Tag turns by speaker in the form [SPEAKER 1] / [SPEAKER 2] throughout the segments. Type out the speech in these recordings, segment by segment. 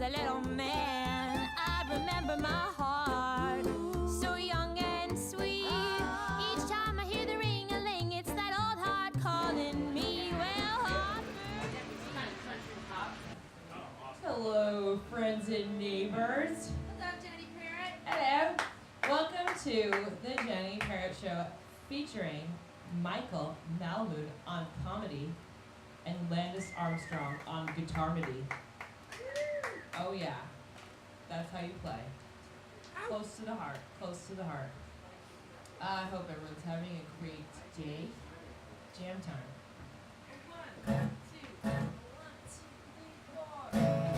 [SPEAKER 1] a little man. I remember my heart, so young and sweet. Each time I hear the ring-a-ling, it's that old heart calling me. Well, Harper.
[SPEAKER 2] Hello, friends and neighbors.
[SPEAKER 1] Hello, Jenny Parrott.
[SPEAKER 2] Hello. Welcome to the Jenny Parrott Show, featuring Michael Malamud on comedy and Landis Armstrong on guitarmedy. Oh yeah, that's how you play. Close to the heart, close to the heart. I hope everyone's having a great day. Jam time.
[SPEAKER 1] 1, 2, 1, 2, 3, 4.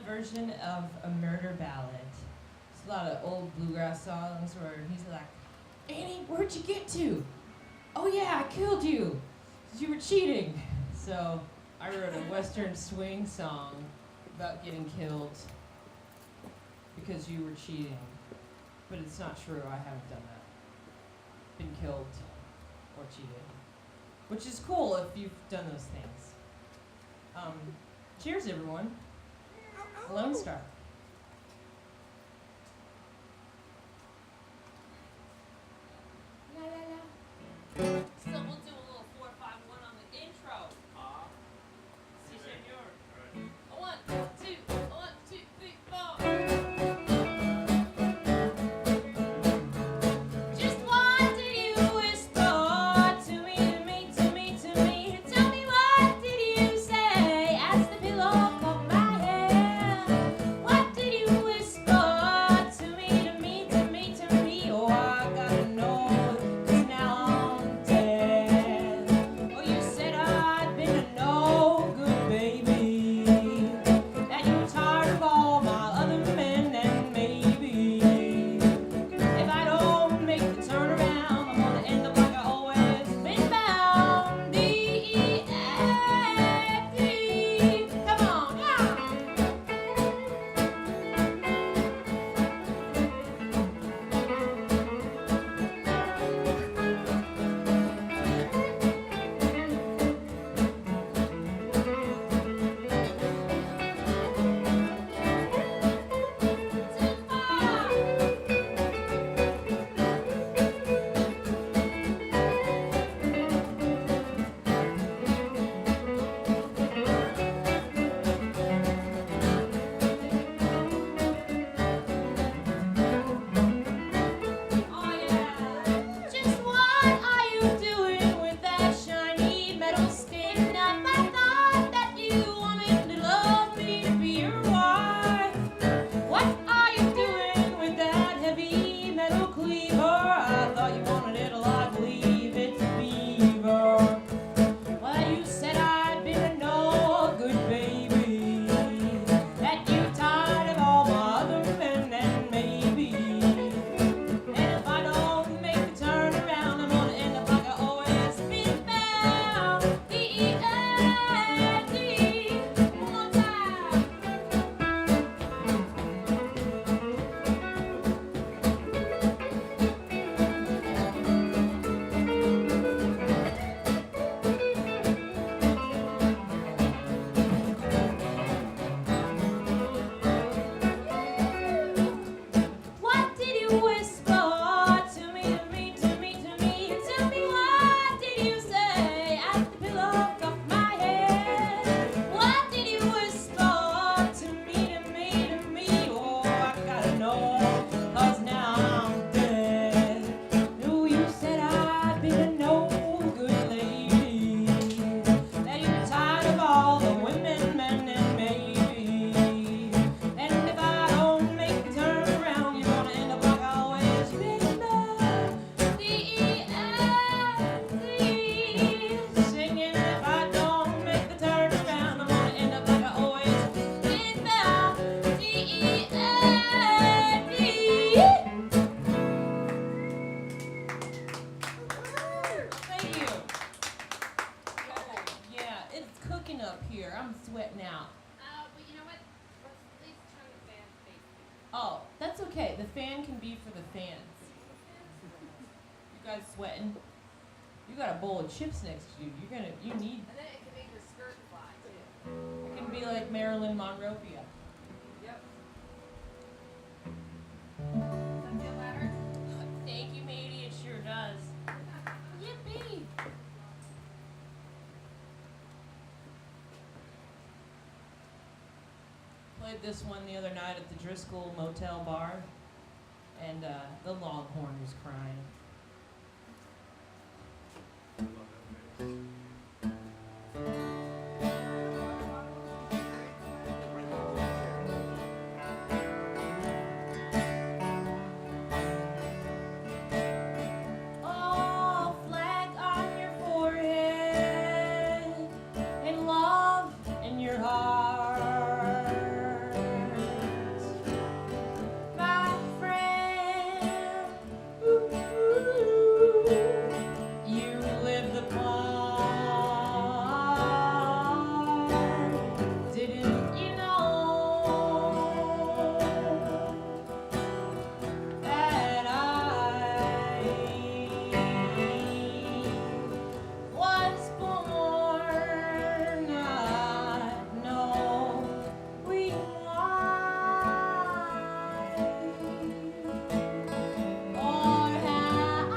[SPEAKER 2] Version of a murder ballad. There's a lot of old bluegrass songs where he's like, Annie, where'd you get to? Oh yeah, I killed you, 'cause you were cheating. So I wrote a western swing song about getting killed because you were cheating. But it's not true, I haven't done that. Been killed or cheated. Which is cool if you've done those things. Cheers everyone. Lone Star.
[SPEAKER 1] La, la, la. So we'll do a little 4-5-1 on the intro. Si, senor. 1, 2, 1, 2, 3, 4. Just one day.
[SPEAKER 2] cooking up here. I'm sweating out.
[SPEAKER 3] But you know what? Let's at least turn the fan facing.
[SPEAKER 2] Oh, that's okay. The fan can be for the fans. You guys sweating? You got a bowl of chips next to you. You need.
[SPEAKER 3] And then it can make your skirt fly too.
[SPEAKER 2] You can be like Marilyn Monroe.
[SPEAKER 3] Yep. Does that feel better?
[SPEAKER 2] Thank you, matey. It sure does. Yippee! Played this one the other night at the Driscoll Motel Bar, and the Longhorn was crying. Oh, flag on your forehead, and love in your heart, my friend. Ooh, you live the part. Didn't you know that I was born? I know we or how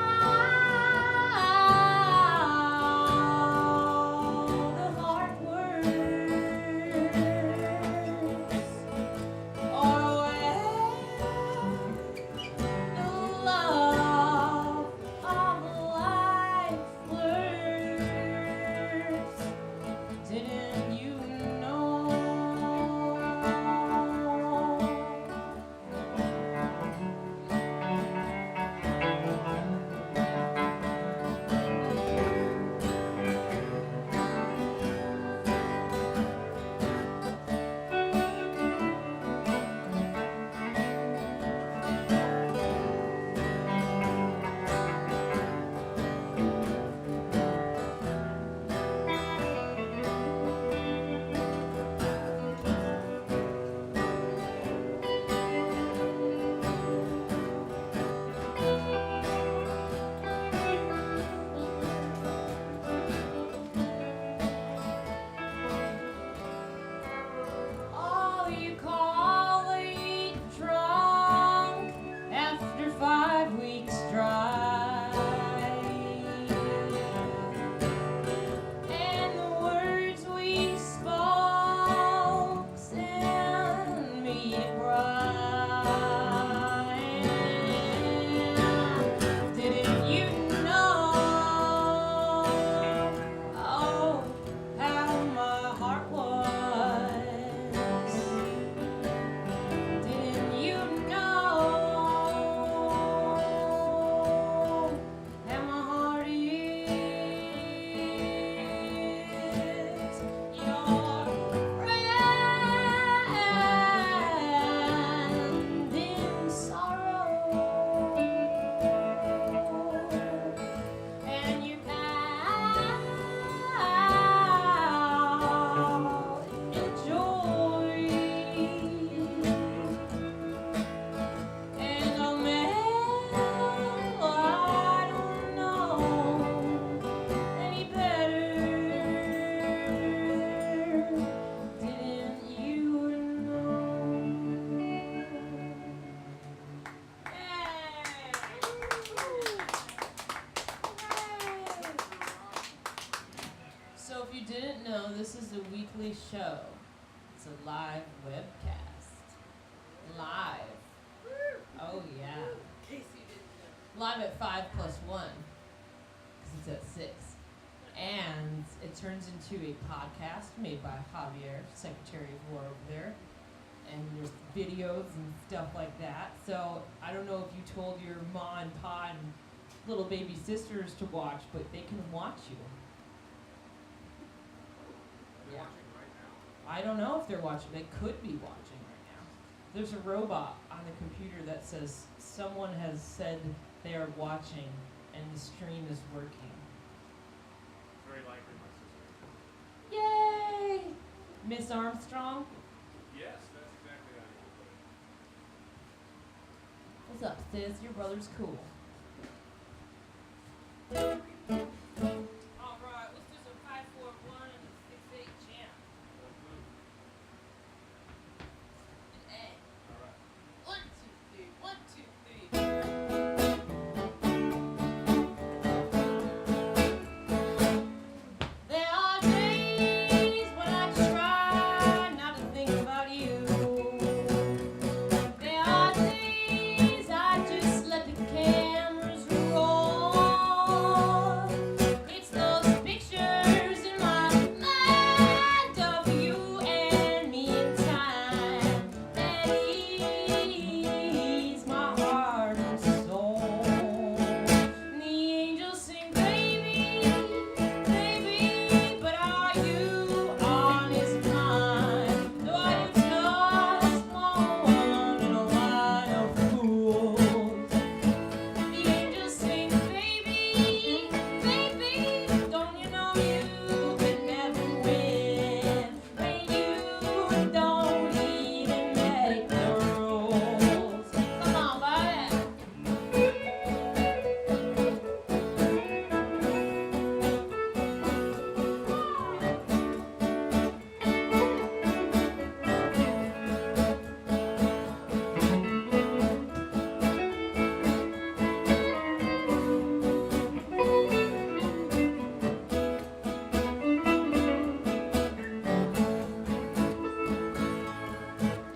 [SPEAKER 2] the heart works, or where the love of life lurks. Didn't you know? Oh, you call it drunk after 5 weeks dry, and the words we spoke send me crying. Didn't you know? Oh, how my heart was. Didn't you know how my heart is? Your friend in sorrow, and your pal in joy, and oh man, I don't know any better. Didn't you know? So if you didn't know, this is a weekly show. It's a live webcast. Live. Oh yeah.
[SPEAKER 3] In case you didn't know.
[SPEAKER 2] Live at 5+1, because it's at 6. And it turns into a podcast made by Javier, Secretary of War over there. And there's videos and stuff like that. So I don't know if you told your ma and pa and little baby sisters to watch, but they can watch you. Yeah. I don't know if they're watching. They could be watching right now. There's a robot on the computer that says someone has said they are watching and the stream is working.
[SPEAKER 4] Very likely my sister.
[SPEAKER 2] Yay! Miss Armstrong?
[SPEAKER 4] Yes, that's exactly how you put it.
[SPEAKER 2] What's up, sis? Your brother's cool.
[SPEAKER 3] Alright, let's do some 5-4-1 and a 6-8 jam. And A.
[SPEAKER 4] All right.
[SPEAKER 3] 1, 2, 3, 1, 2, 3.
[SPEAKER 2] There are days when I try not to think about you. There are days I just let the cameras roll. It's those pictures in my mind of you and me in time that ease my heart and soul. And the angels sing, baby, baby, but are you on his mind? Do I just one in a line of fools? The angels sing, baby, baby, don't you know you can never win when you don't even make the rules? Come on, buddy.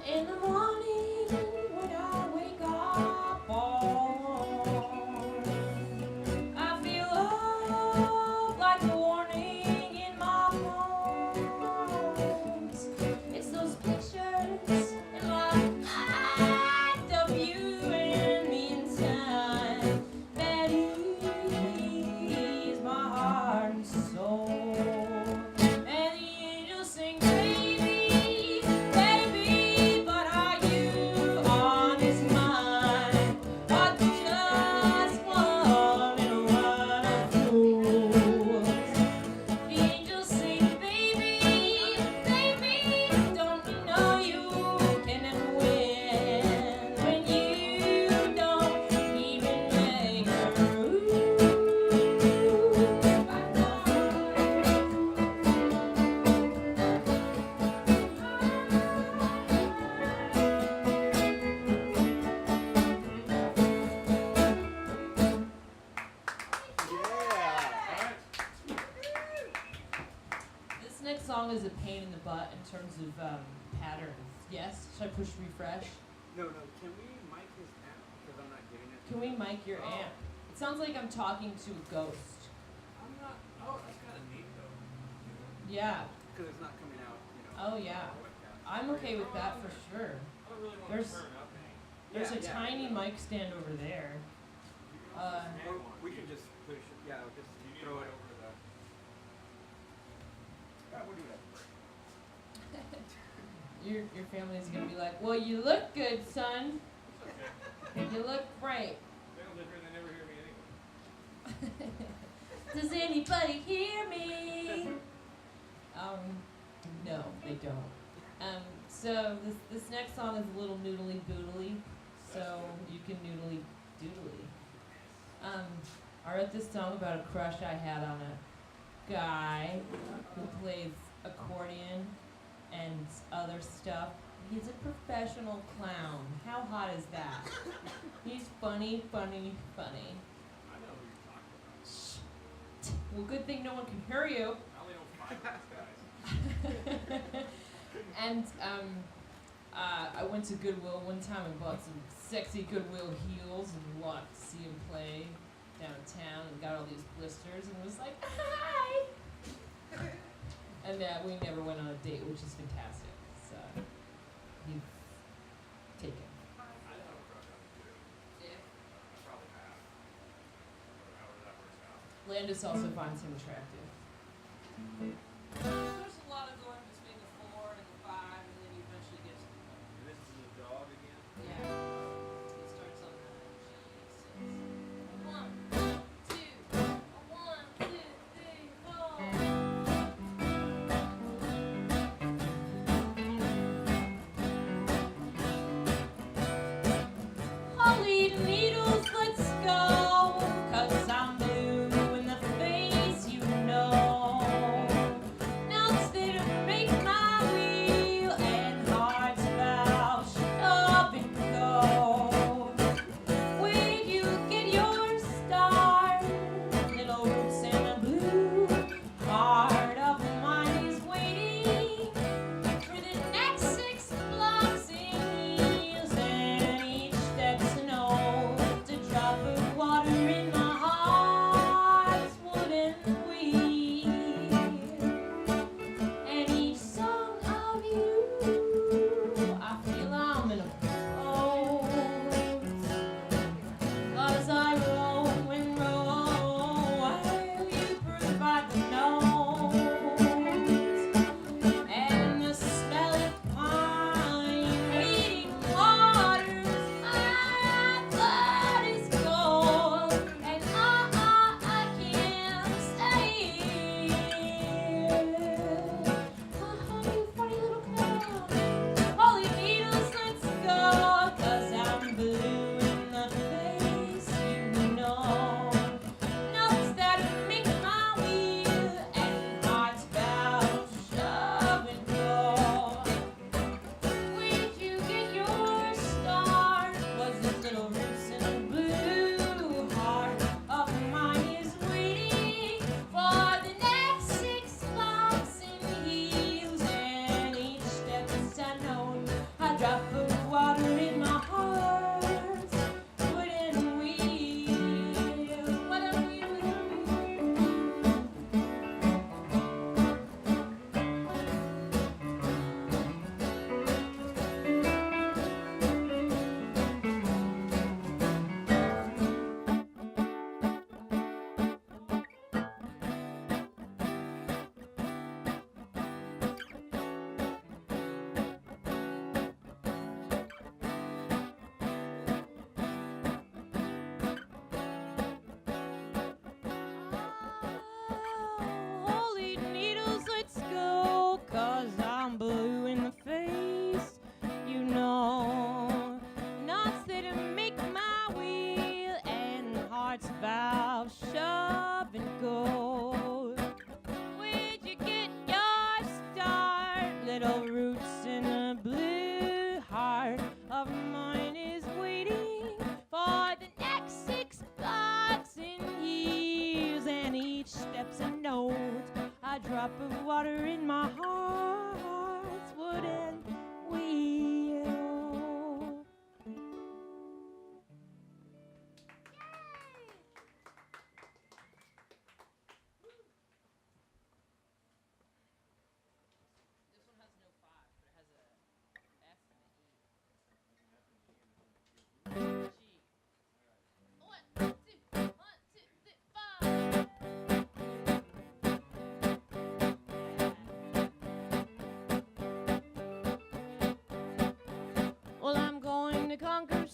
[SPEAKER 2] In the morning when I wake up, I feel love like a warning in my bones. It's those pictures in my mind of you and me in time that ease my heart and soul. And the angels sing, baby, baby, but are you on his mind? Or just one in a run of fools? The angels sing, baby, baby, don't you know you can never win when you don't even make a rule?
[SPEAKER 4] Yeah.
[SPEAKER 2] This next song is a pain in the butt in terms of patterns. Yes? Should I push refresh?
[SPEAKER 5] No, can we mic his amp? Because I'm not getting it.
[SPEAKER 2] Can we mic your amp? It sounds like I'm talking to a ghost.
[SPEAKER 4] I'm not. Oh, that's kind of neat though.
[SPEAKER 2] Yeah.
[SPEAKER 5] Because it's not coming out,
[SPEAKER 2] Oh, yeah.
[SPEAKER 5] on the webcast.
[SPEAKER 2] I'm okay with that for sure.
[SPEAKER 4] I don't really want
[SPEAKER 2] There's-
[SPEAKER 4] to turn up any.
[SPEAKER 2] There's
[SPEAKER 5] Yeah,
[SPEAKER 2] a
[SPEAKER 5] yeah,
[SPEAKER 2] tiny
[SPEAKER 5] yeah.
[SPEAKER 2] mic stand over there.
[SPEAKER 5] Or we can just push it. Yeah, just
[SPEAKER 4] You need
[SPEAKER 5] throw
[SPEAKER 4] to
[SPEAKER 5] it.
[SPEAKER 4] over the.
[SPEAKER 5] Yeah, we'll do that.
[SPEAKER 2] Your family's gonna be like, well, you look good, son.
[SPEAKER 4] It's okay.
[SPEAKER 2] You look great.
[SPEAKER 4] They don't live here. They never hear me anyway.
[SPEAKER 2] Does anybody hear me? No, they don't. So this next song is a little noodly boodly, so you can noodly doodly. I wrote this song about a crush I had on a guy who plays accordion and other stuff. He's a professional clown. How hot is that? He's funny, funny, funny.
[SPEAKER 4] I know who you're talking about.
[SPEAKER 2] Shh. Well, good thing no one can hear you.
[SPEAKER 4] I only know 5 of these guys.
[SPEAKER 2] And I went to Goodwill one time and bought some sexy Goodwill heels and walked to see him play downtown and got all these blisters and was like, hi! And we never went on a date, which is fantastic. So he's taken.
[SPEAKER 4] I have a crush on him too.
[SPEAKER 3] Yeah.
[SPEAKER 4] I probably have. However that works out.
[SPEAKER 2] Landis also finds him attractive.
[SPEAKER 3] There's a lot of going between the 4 and the 5, and then you eventually get to the
[SPEAKER 4] And this is a dog again.
[SPEAKER 3] Yeah. It starts on the G6. 1, 2, 1, 2, 3, 4.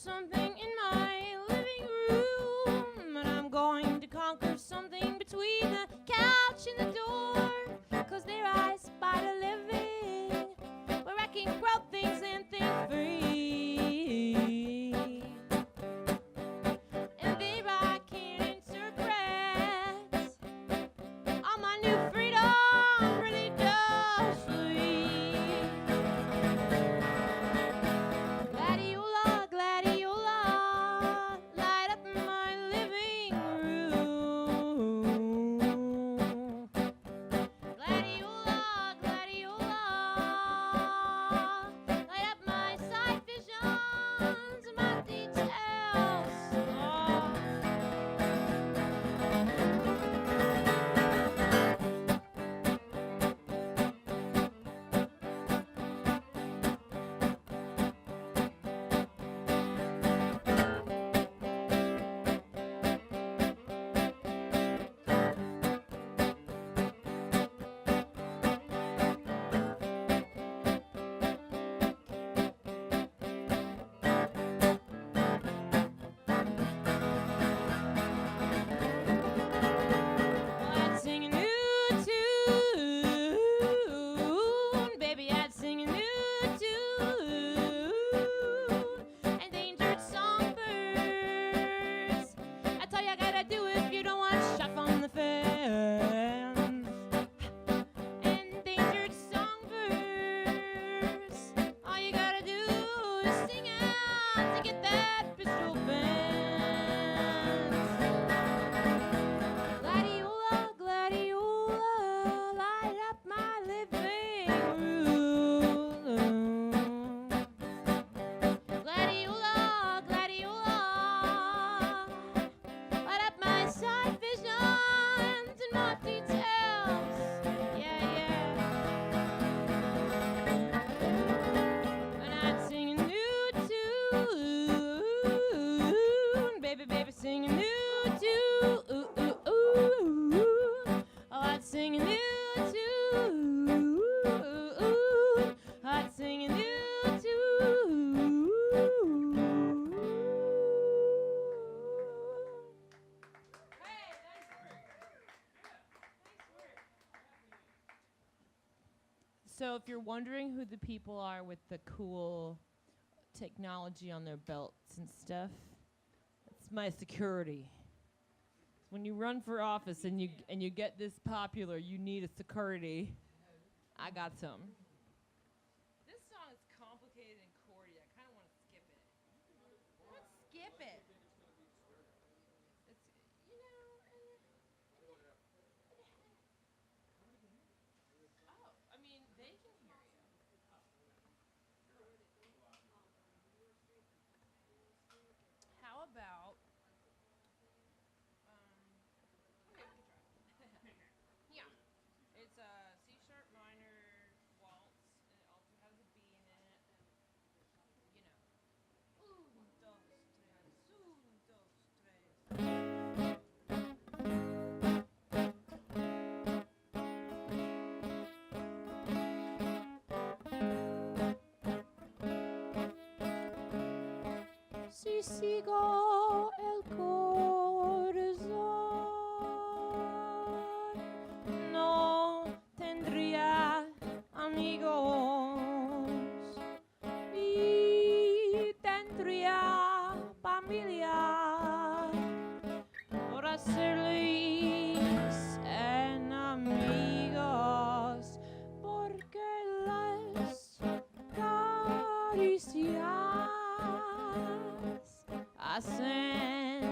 [SPEAKER 1] something in my living room, and I'm going to conquer something between the couch and the door. 'Cause there I spy the living, where I can grow things and think free. And there I can interpret all my new freedom really does sweet. Gladiola, gladiola, light up my living room. Gladiola, gladiola, light up my sight visions and my details. Oh. I'd sing a new tune, baby, I'd sing a new tune. Endangered songbirds, I tell you I gotta do it if you don't want shot from the fence. Endangered songbirds, all you gotta do is sing out to get that pistol bent. Gladiola, gladiola, light up my living room. Gladiola, gladiola, light up my side visions and my details. Yeah, yeah. And I'd sing a new tune, baby, baby, sing a new tune. Oh, I'd sing a new tune. I'd sing a new tune. Hey, nice work. Nice work. So, if you're wondering who the people are with the cool technology on their belts and stuff, it's my security. When you run for office and you get this popular, you need a security. I got some. This song is complicated and chordy. I kind of want to skip it. Let's skip it. It's, you know. Oh, I mean, they can hear you. How about? Okay, we can try. Yeah. It's a C sharp minor waltz, and it also has a B in it, and you know. Un, dos, tres. Si sigo el corazón, no tendría amigos y tendría familia por hacerles enemigos, porque las caricias hacen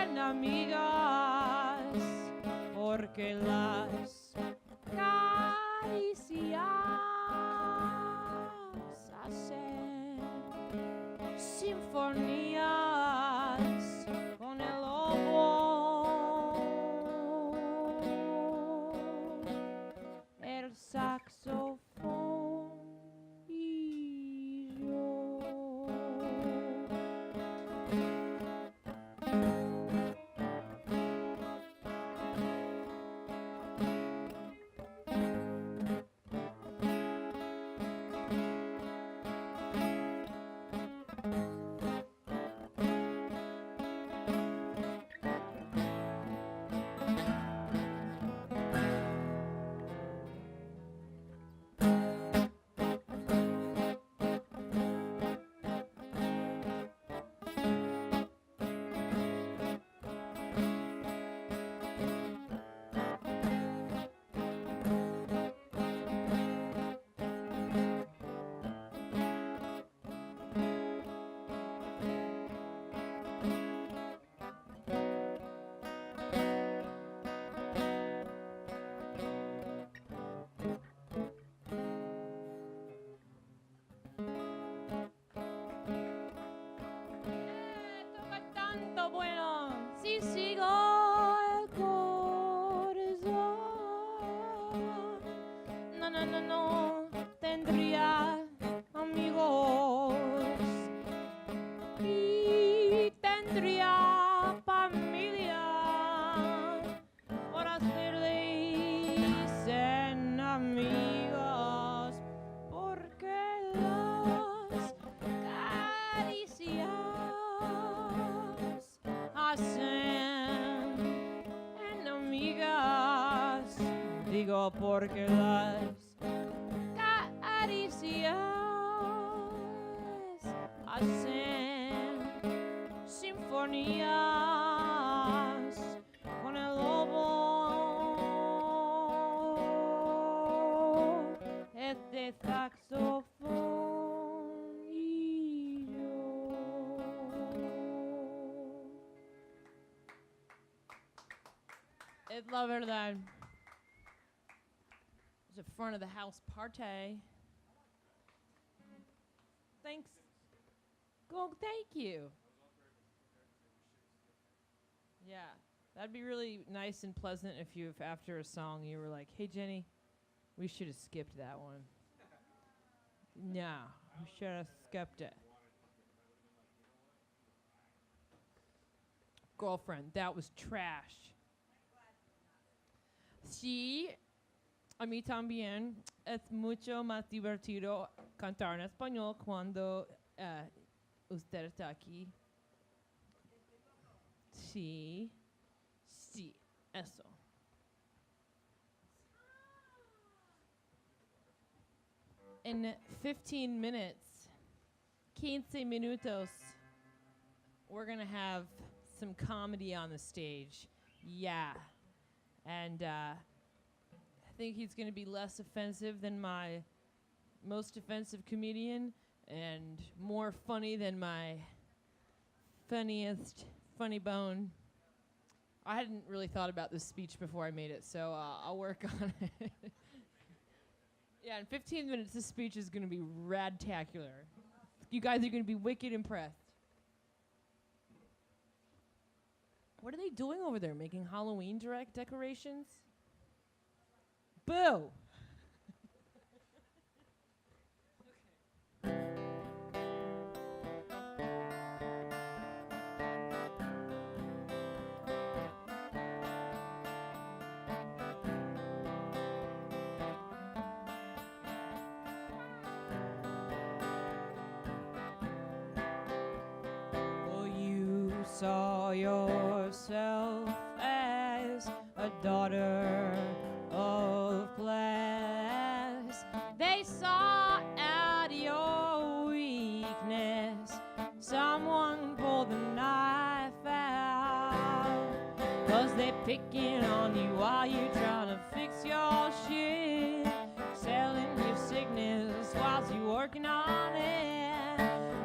[SPEAKER 1] enemigas, porque las caricias hacen sinfonías con el lobo, el saxofón y yo.
[SPEAKER 2] no tendría amigos y tendría familia por hacerles enemigos, porque las caricias hacen enemigas. Digo porque las caricias hacen sinfonías con el lobo, este saxofón y yo. Es la verdad. It's the front of the house party. Thanks. Go, thank you. Yeah, that'd be really nice and pleasant if after a song you were like, "Hey Jenny, we should have skipped that one." No, we should have skipped it. Girlfriend, that was trash. Sí, a mí también es mucho más divertido cantar en español cuando usted está aquí. Sí, sí, eso. In 15 minutes, 15 minutos, we're going to have some comedy on the stage. Yeah. And I think he's going to be less offensive than my most offensive comedian and more funny than my funniest funny bone. I hadn't really thought about this speech before I made it, so I'll work on it. Yeah, in 15 minutes, this speech is going to be radtacular. You guys are going to be wicked impressed. What are they doing over there? Making Halloween decorations? Boo! Well, you saw yourself as a daughter of class. They saw out your weakness. Someone pulled the knife out. 'Cause they picking on you while you're trying to fix your shit. Selling your sickness whilst you working on it.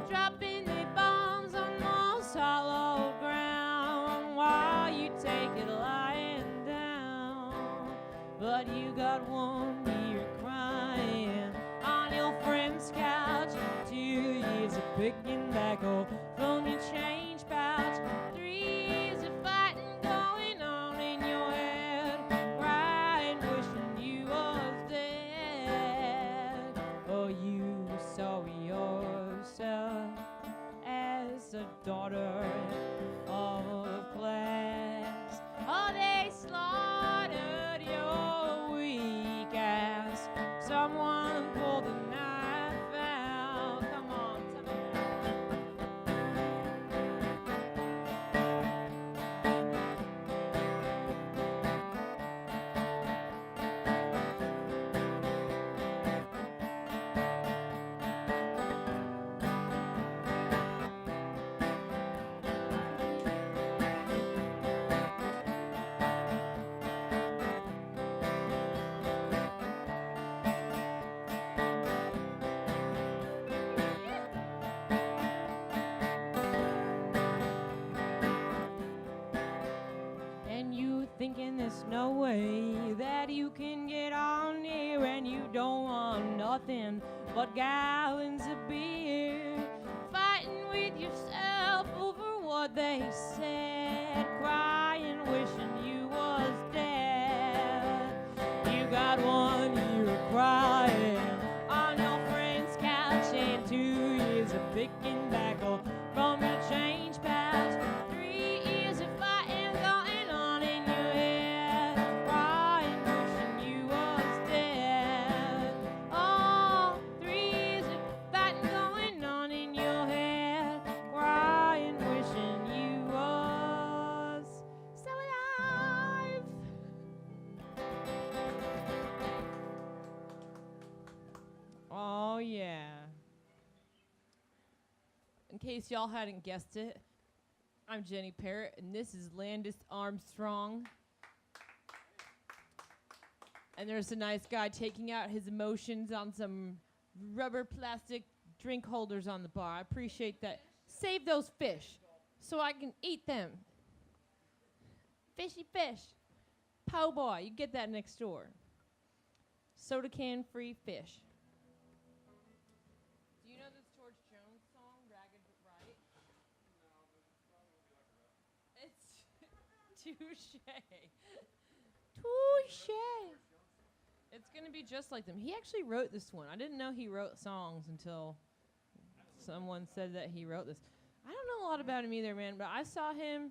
[SPEAKER 2] Dropping the bombs on most hollow ground while you take it lying down. But you got 1 year crying on your friend's couch. 2 years of picking back up from your change pouch. 3 years of fighting going on in your head. Crying, wishing you was dead. Oh, you saw yourself as a daughter of class. Oh, they slaughtered your weak ass. Someone pulled the knife out. Come on, tell me and you thinking there's no way that you can get on here, and you don't want nothing but gallons of beer. Fighting with yourself over what they said. Crying, wishing you was dead. You got 1 year of crying Oh, yeah. In case y'all hadn't guessed it, I'm Jenny Parrott, and this is Landis Armstrong. And there's a nice guy taking out his emotions on some rubber plastic drink holders on the bar. I appreciate that. Save those fish so I can eat them. Fishy fish. Po' boy, you get that next door. Soda can free fish. Do you know this George Jones song, Ragged But Right? It's touche. Touche. It's gonna be just like them. He actually wrote this one. I didn't know he wrote songs until someone said that he wrote this. I don't know a lot about him either, man, but I saw him.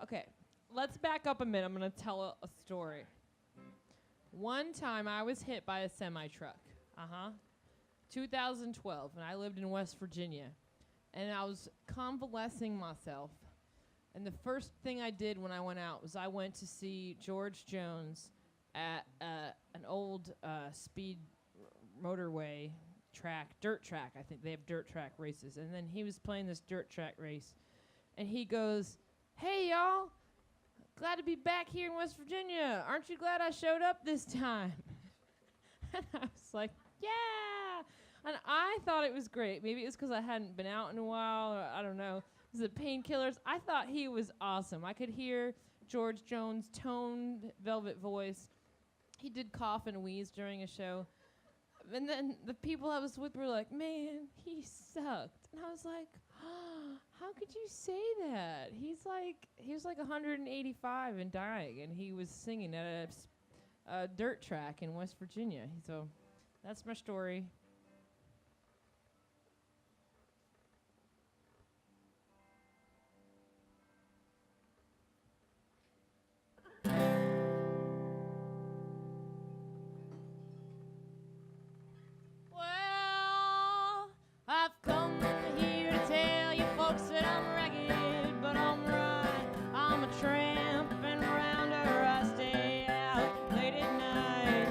[SPEAKER 2] Okay, let's back up a minute. I'm gonna tell a story. One time I was hit by a semi-truck. 2012, and I lived in West Virginia. And I was convalescing myself. And the first thing I did when I went out was I went to see George Jones at an old speed motorway track, dirt track. I think they have dirt track races. And then he was playing this dirt track race. And he goes, "Hey, y'all. Glad to be back here in West Virginia. Aren't you glad I showed up this time?" And I was like, yeah. And I thought it was great. Maybe it was because I hadn't been out in a while, or I don't know. Was it painkillers? I thought he was awesome. I could hear George Jones' toned velvet voice. He did cough and wheeze during a show. And then the people I was with were like, "Man, he sucked." And I was like, oh, how could you say that? He was like 185 and dying, and he was singing at a dirt track in West Virginia. So that's my story. Well, I've come here to tell you folks that I'm ragged, but I'm right. I'm a tramping rounder. I stay out late at night.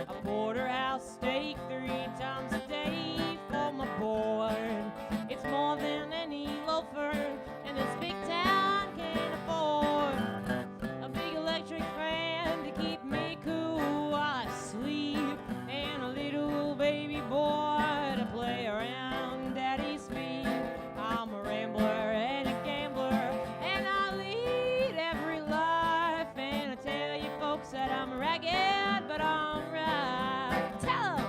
[SPEAKER 2] A porterhouse steak 3 times a day for my board. It's more than any loafer in this big town can afford. A big electric fan to keep me cool while I sleep, and a little baby boy to play around daddy's feet. I'm a rambler and a gambler, and I lead every life. And I tell you folks that I'm ragged, but I'm right. Tell 'em.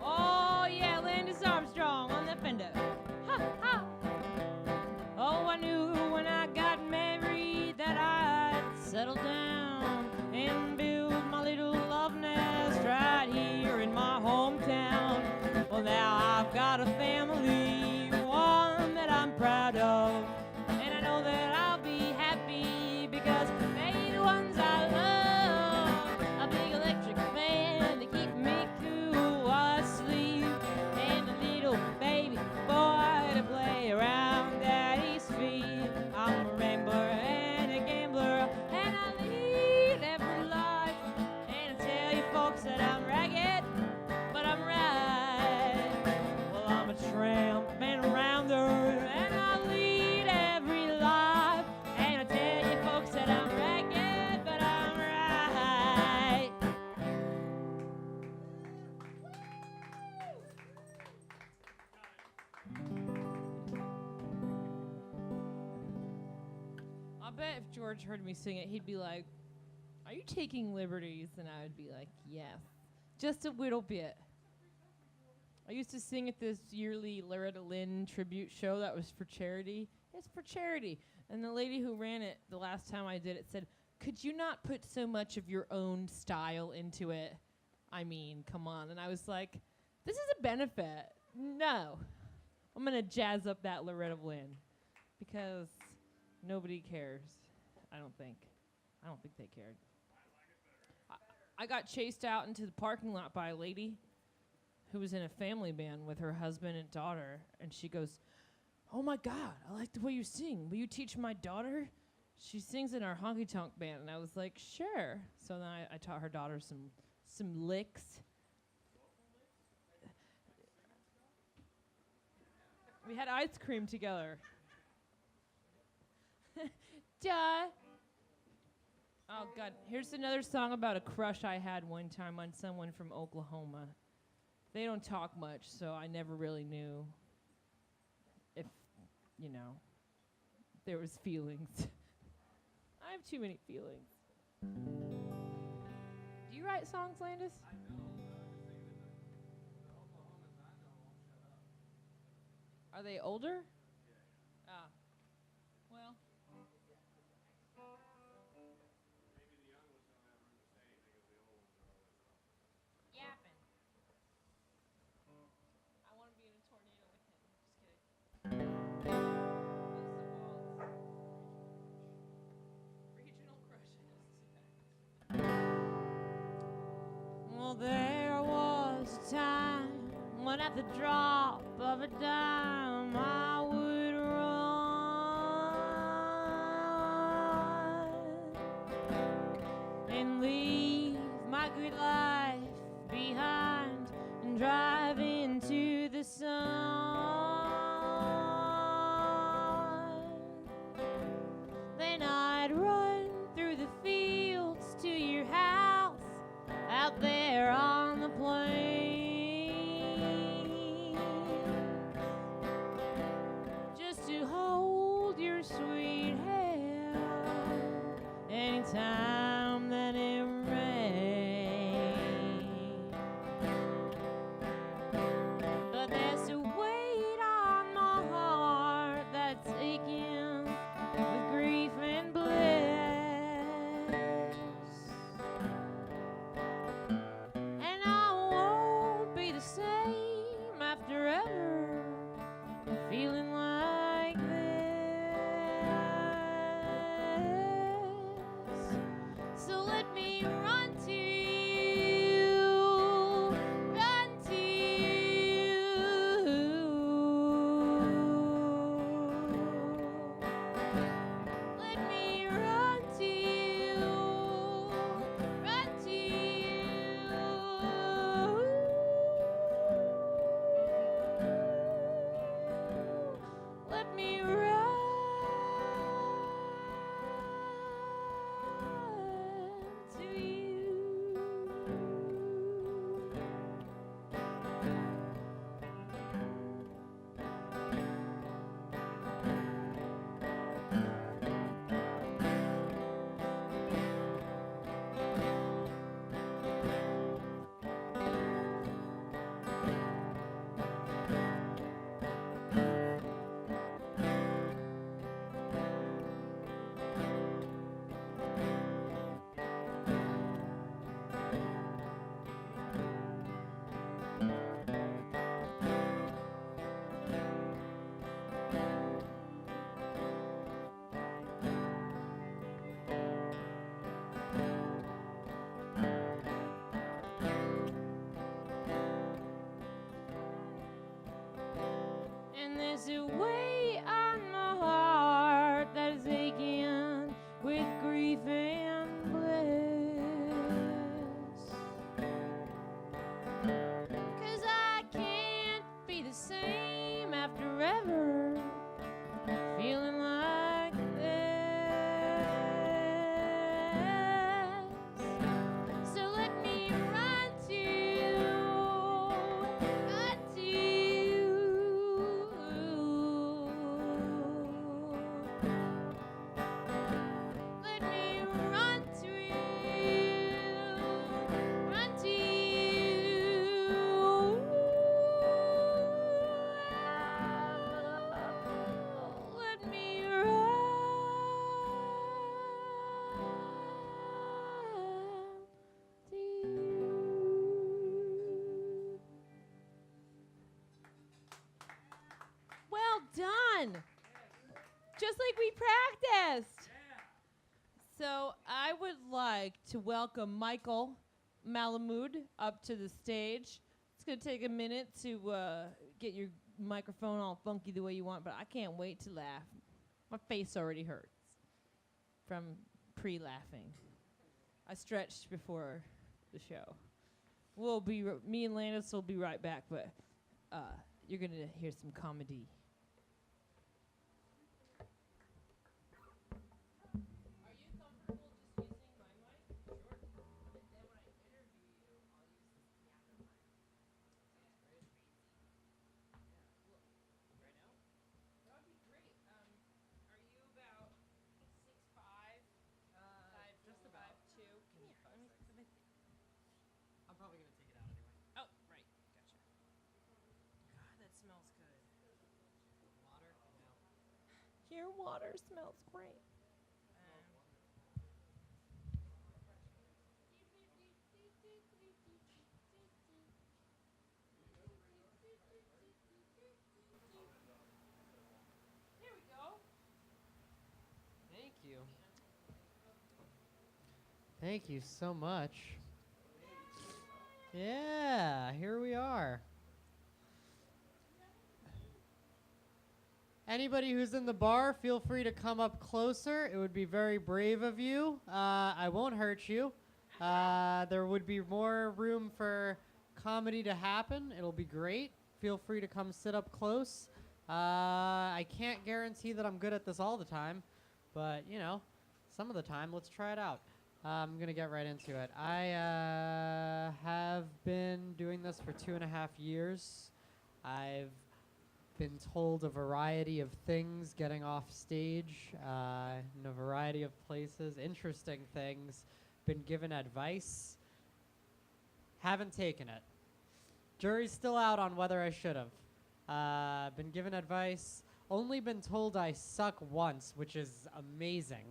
[SPEAKER 2] Oh, yeah, Landis Armstrong on the fender. Ha, ha. Oh, I knew when I got married that I'd settle down and build my little love nest right here in my hometown. Well, now I've got a family, one that I'm proud of, and I know that I'll be happy because they the ones I love. A big electric fan to keep me cool while I sleep, and a little baby boy to play around daddy's feet. I'm a rambler and a gambler, and I lead every life. And I tell you folks that I'm ragged, but I'm right. Well, I'm a tramp and a rounder, and I lead every life. And I tell you folks that I'm ragged, but I'm right. I bet if George heard me sing it, he'd be like, "Are you taking liberties?" And I would be like, "Yes, just a little bit." I used to sing at this yearly Loretta Lynn tribute show that was for charity. It it's for charity. And the lady who ran it the last time I did it said, could you not put so much of your own style into it? I mean, come on. And I was like, this is a benefit. No. I'm going to jazz up that Loretta Lynn because nobody cares. I don't think they cared. I got chased out into the parking lot by a lady who was in a family band with her husband and daughter, and she goes, oh my God, I like the way you sing. Will you teach my daughter? She sings in our honky-tonk band. And I was like, sure. So then I taught her daughter some licks. We had ice cream together. Duh. Oh, God. Here's another song about a crush I had one time on someone from Oklahoma. They don't talk much, so I never really knew if, there was feelings. I have too many feelings. Do you write songs, Landis?
[SPEAKER 4] I know. I was thinking that the Oklahomans I know won't shut up.
[SPEAKER 2] Are they older?
[SPEAKER 4] Yeah.
[SPEAKER 2] Ah. Well.
[SPEAKER 4] Maybe the young ones don't have room to say anything because the old ones are always up.
[SPEAKER 2] Yapping. I want to be in a tornado with him. Just kidding. This is a waltz. Regional crushes. Well, there was a time when at the drop of a dime I would run and leave my good life behind and drive into the sun. Then I'd run through the fields to your house out there on the plain, just to hold your sweet hand anytime that it rains. But there's a weight on my heart that's aching with grief and bliss. And I won't be the same after ever feeling like this. So let me run to you, run to you. Let me run to you, run to you. Let me run to you. And there's a weight on my heart that is aching with grief and bliss. 'Cause I can't be the same after ever feeling like this. So let me run to you, run to you. Let me run on! Just like we practiced. So I would like to welcome Michael Malamud up to the stage. It's going to take a minute to get your microphone all funky the way you want, but I can't wait to laugh. My face already hurts from pre-laughing. I stretched before the show. Me and Landis will be right back, but you're going to hear some comedy. Are you comfortable just using my mic? Sure. And then when I interview you, I'll use this piano mic. Yeah, very crazy. Yeah, cool. Right now? That would be great. Are you about 6'5"?
[SPEAKER 5] Just about.
[SPEAKER 2] 5'2"? Come here. Let me
[SPEAKER 5] I'm probably gonna take it out anyway.
[SPEAKER 2] Oh, right. Gotcha. God, that smells good.
[SPEAKER 5] Water? No.
[SPEAKER 2] Your water smells great. There we go.
[SPEAKER 6] Thank you. Thank you so much. Yeah, here we are. Anybody who's in the bar, feel free to come up closer. It would be very brave of you. I won't hurt you. There would be more room for comedy to happen. It'll be great. Feel free to come sit up close. I can't guarantee that I'm good at this all the time, but, you know, some of the time, let's try it out. I'm going to get right into it. I have been doing this for 2.5 years. I've been told a variety of things getting off stage in a variety of places, interesting things, been given advice, haven't taken it. Jury's still out on whether I should have. Been given advice, only been told I suck once, which is amazing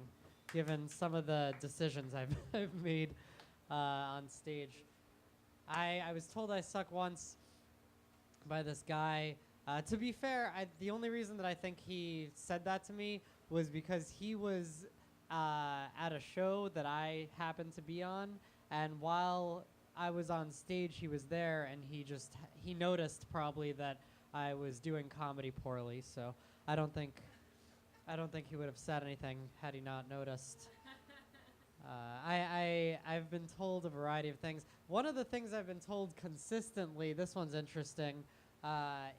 [SPEAKER 6] given some of the decisions I've made on stage. I was told I suck once by this guy. To be fair, the only reason that I think he said that to me was because he was at a show that I happened to be on, and while I was on stage, he was there, and he noticed probably that I was doing comedy poorly. So I don't think he would have said anything had he not noticed. I've been told a variety of things. One of the things I've been told consistently, this one's interesting,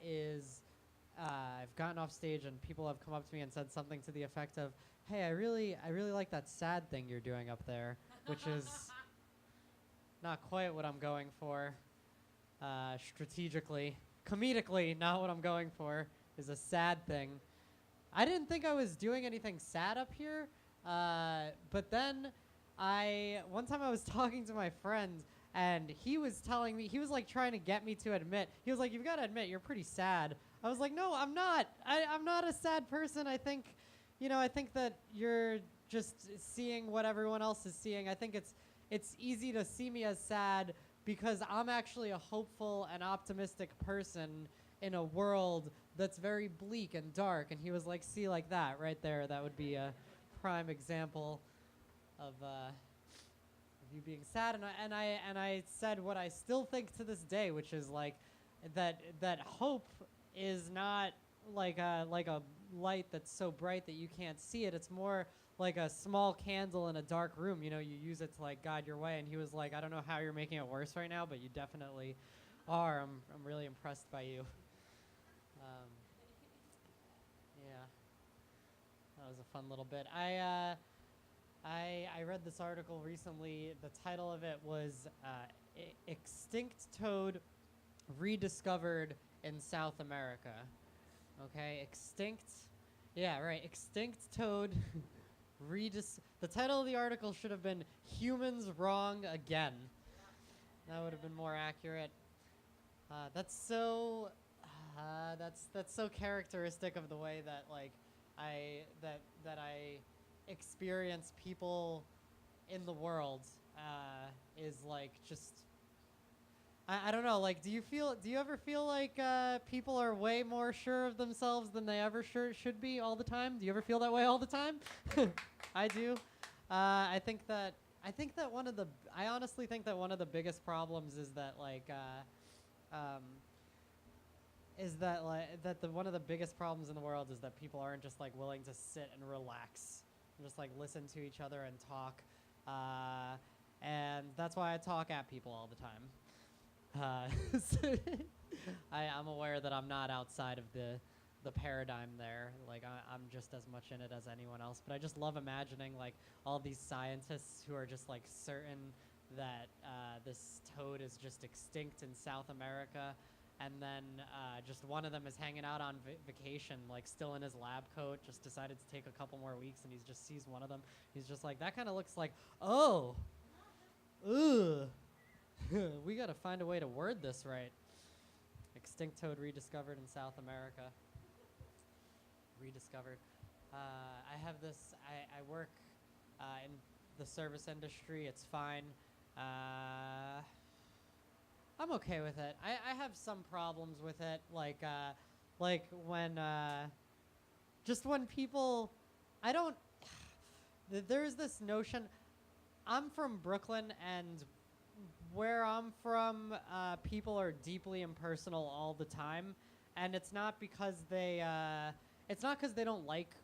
[SPEAKER 6] is I've gotten off stage and people have come up to me and said something to the effect of, "Hey, I really like that sad thing you're doing up there," which is not quite what I'm going for. Strategically, comedically, not what I'm going for is a sad thing. I didn't think I was doing anything sad up here, but then one time I was talking to my friend, and he was telling me, he was like trying to get me to admit, he was like, "You've got to admit, you're pretty sad." I was like, "No, I'm not. I'm not a sad person. I think that you're just seeing what everyone else is seeing. I think it's easy to see me as sad because I'm actually a hopeful and optimistic person in a world that's very bleak and dark." And he was like, "See, like that right there, that would be a prime example of you being sad." And I said what I still think to this day, which is like that hope is not like a light that's so bright that you can't see it. It's more like a small candle in a dark room. You know, you use it to like guide your way. And he was like, "I don't know how you're making it worse right now, but you definitely are. I'm really impressed by you." Yeah, that was a fun little bit. I read this article recently. The title of it was "Extinct Toad Rediscovered in South America." Okay, extinct. Yeah, right. Extinct toad. The title of the article should have been "Humans Wrong Again." That would have been more accurate. That's so characteristic of the way that like I experience people in the world. Is like just I don't know. Like, do you ever feel like people are way more sure of themselves than they ever should be all the time? Do you ever feel that way all the time? I do. I honestly think that one of the biggest problems is that one of the biggest problems in the world is that people aren't just like willing to sit and relax and just like listen to each other and talk. And that's why I talk at people all the time. I'm aware that I'm not outside of the paradigm there. Like I'm just as much in it as anyone else. But I just love imagining like all these scientists who are just like certain that this toad is just extinct in South America, and then just one of them is hanging out on vacation, like still in his lab coat, just decided to take a couple more weeks, and he just sees one of them. He's just like, that kind of looks like, oh, ugh. We gotta find a way to word this right. Extinct toad rediscovered in South America. Rediscovered. I have this, I work in the service industry. It's fine. I'm okay with it. I have some problems with it, like when, just when people, I don't, there's this notion, I'm from Brooklyn, and where I'm from, people are deeply impersonal all the time, and it's not because they don't like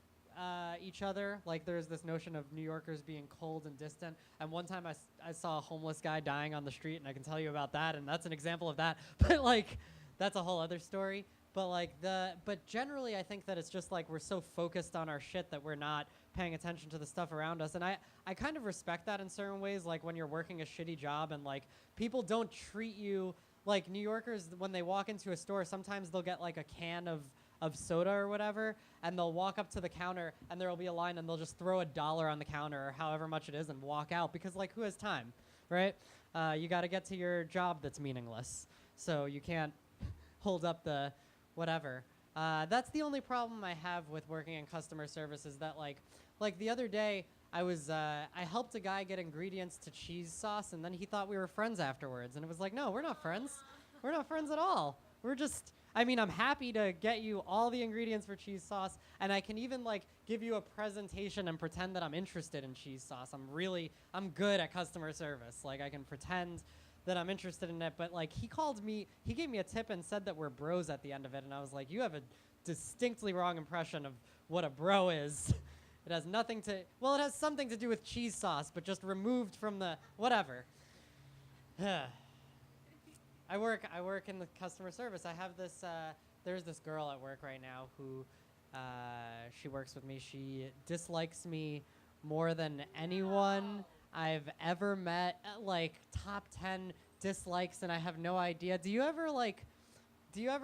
[SPEAKER 6] each other. Like there's this notion of New Yorkers being cold and distant. And one time I saw a homeless guy dying on the street, and I can tell you about that, and that's an example of that. But like that's a whole other story. But generally I think that it's just like we're so focused on our shit that we're not paying attention to the stuff around us. And I kind of respect that in certain ways, like when you're working a shitty job and like people don't treat you like New Yorkers. When they walk into a store, sometimes they'll get like a can of soda or whatever, and they'll walk up to the counter, and there'll be a line, and they'll just throw $1 on the counter or however much it is and walk out, because like who has time, right? You got to get to your job that's meaningless, so you can't hold up the whatever. That's the only problem I have with working in customer service, is that like the other day I helped a guy get ingredients to cheese sauce, and then he thought we were friends afterwards, and it was like, no, we're not friends. We're not friends at all. We're just, I mean, I'm happy to get you all the ingredients for cheese sauce, and I can even like give you a presentation and pretend that I'm interested in cheese sauce. I'm good at customer service. Like I can pretend that I'm interested in it, but like he gave me a tip and said that we're bros at the end of it, and I was like, you have a distinctly wrong impression of what a bro is. It has it has something to do with cheese sauce, but just removed from the whatever. I work in the customer service. I have this, there's this girl at work right now who, she works with me. She dislikes me more than anyone I've ever met. Like top 10 dislikes, and I have no idea. Do you ever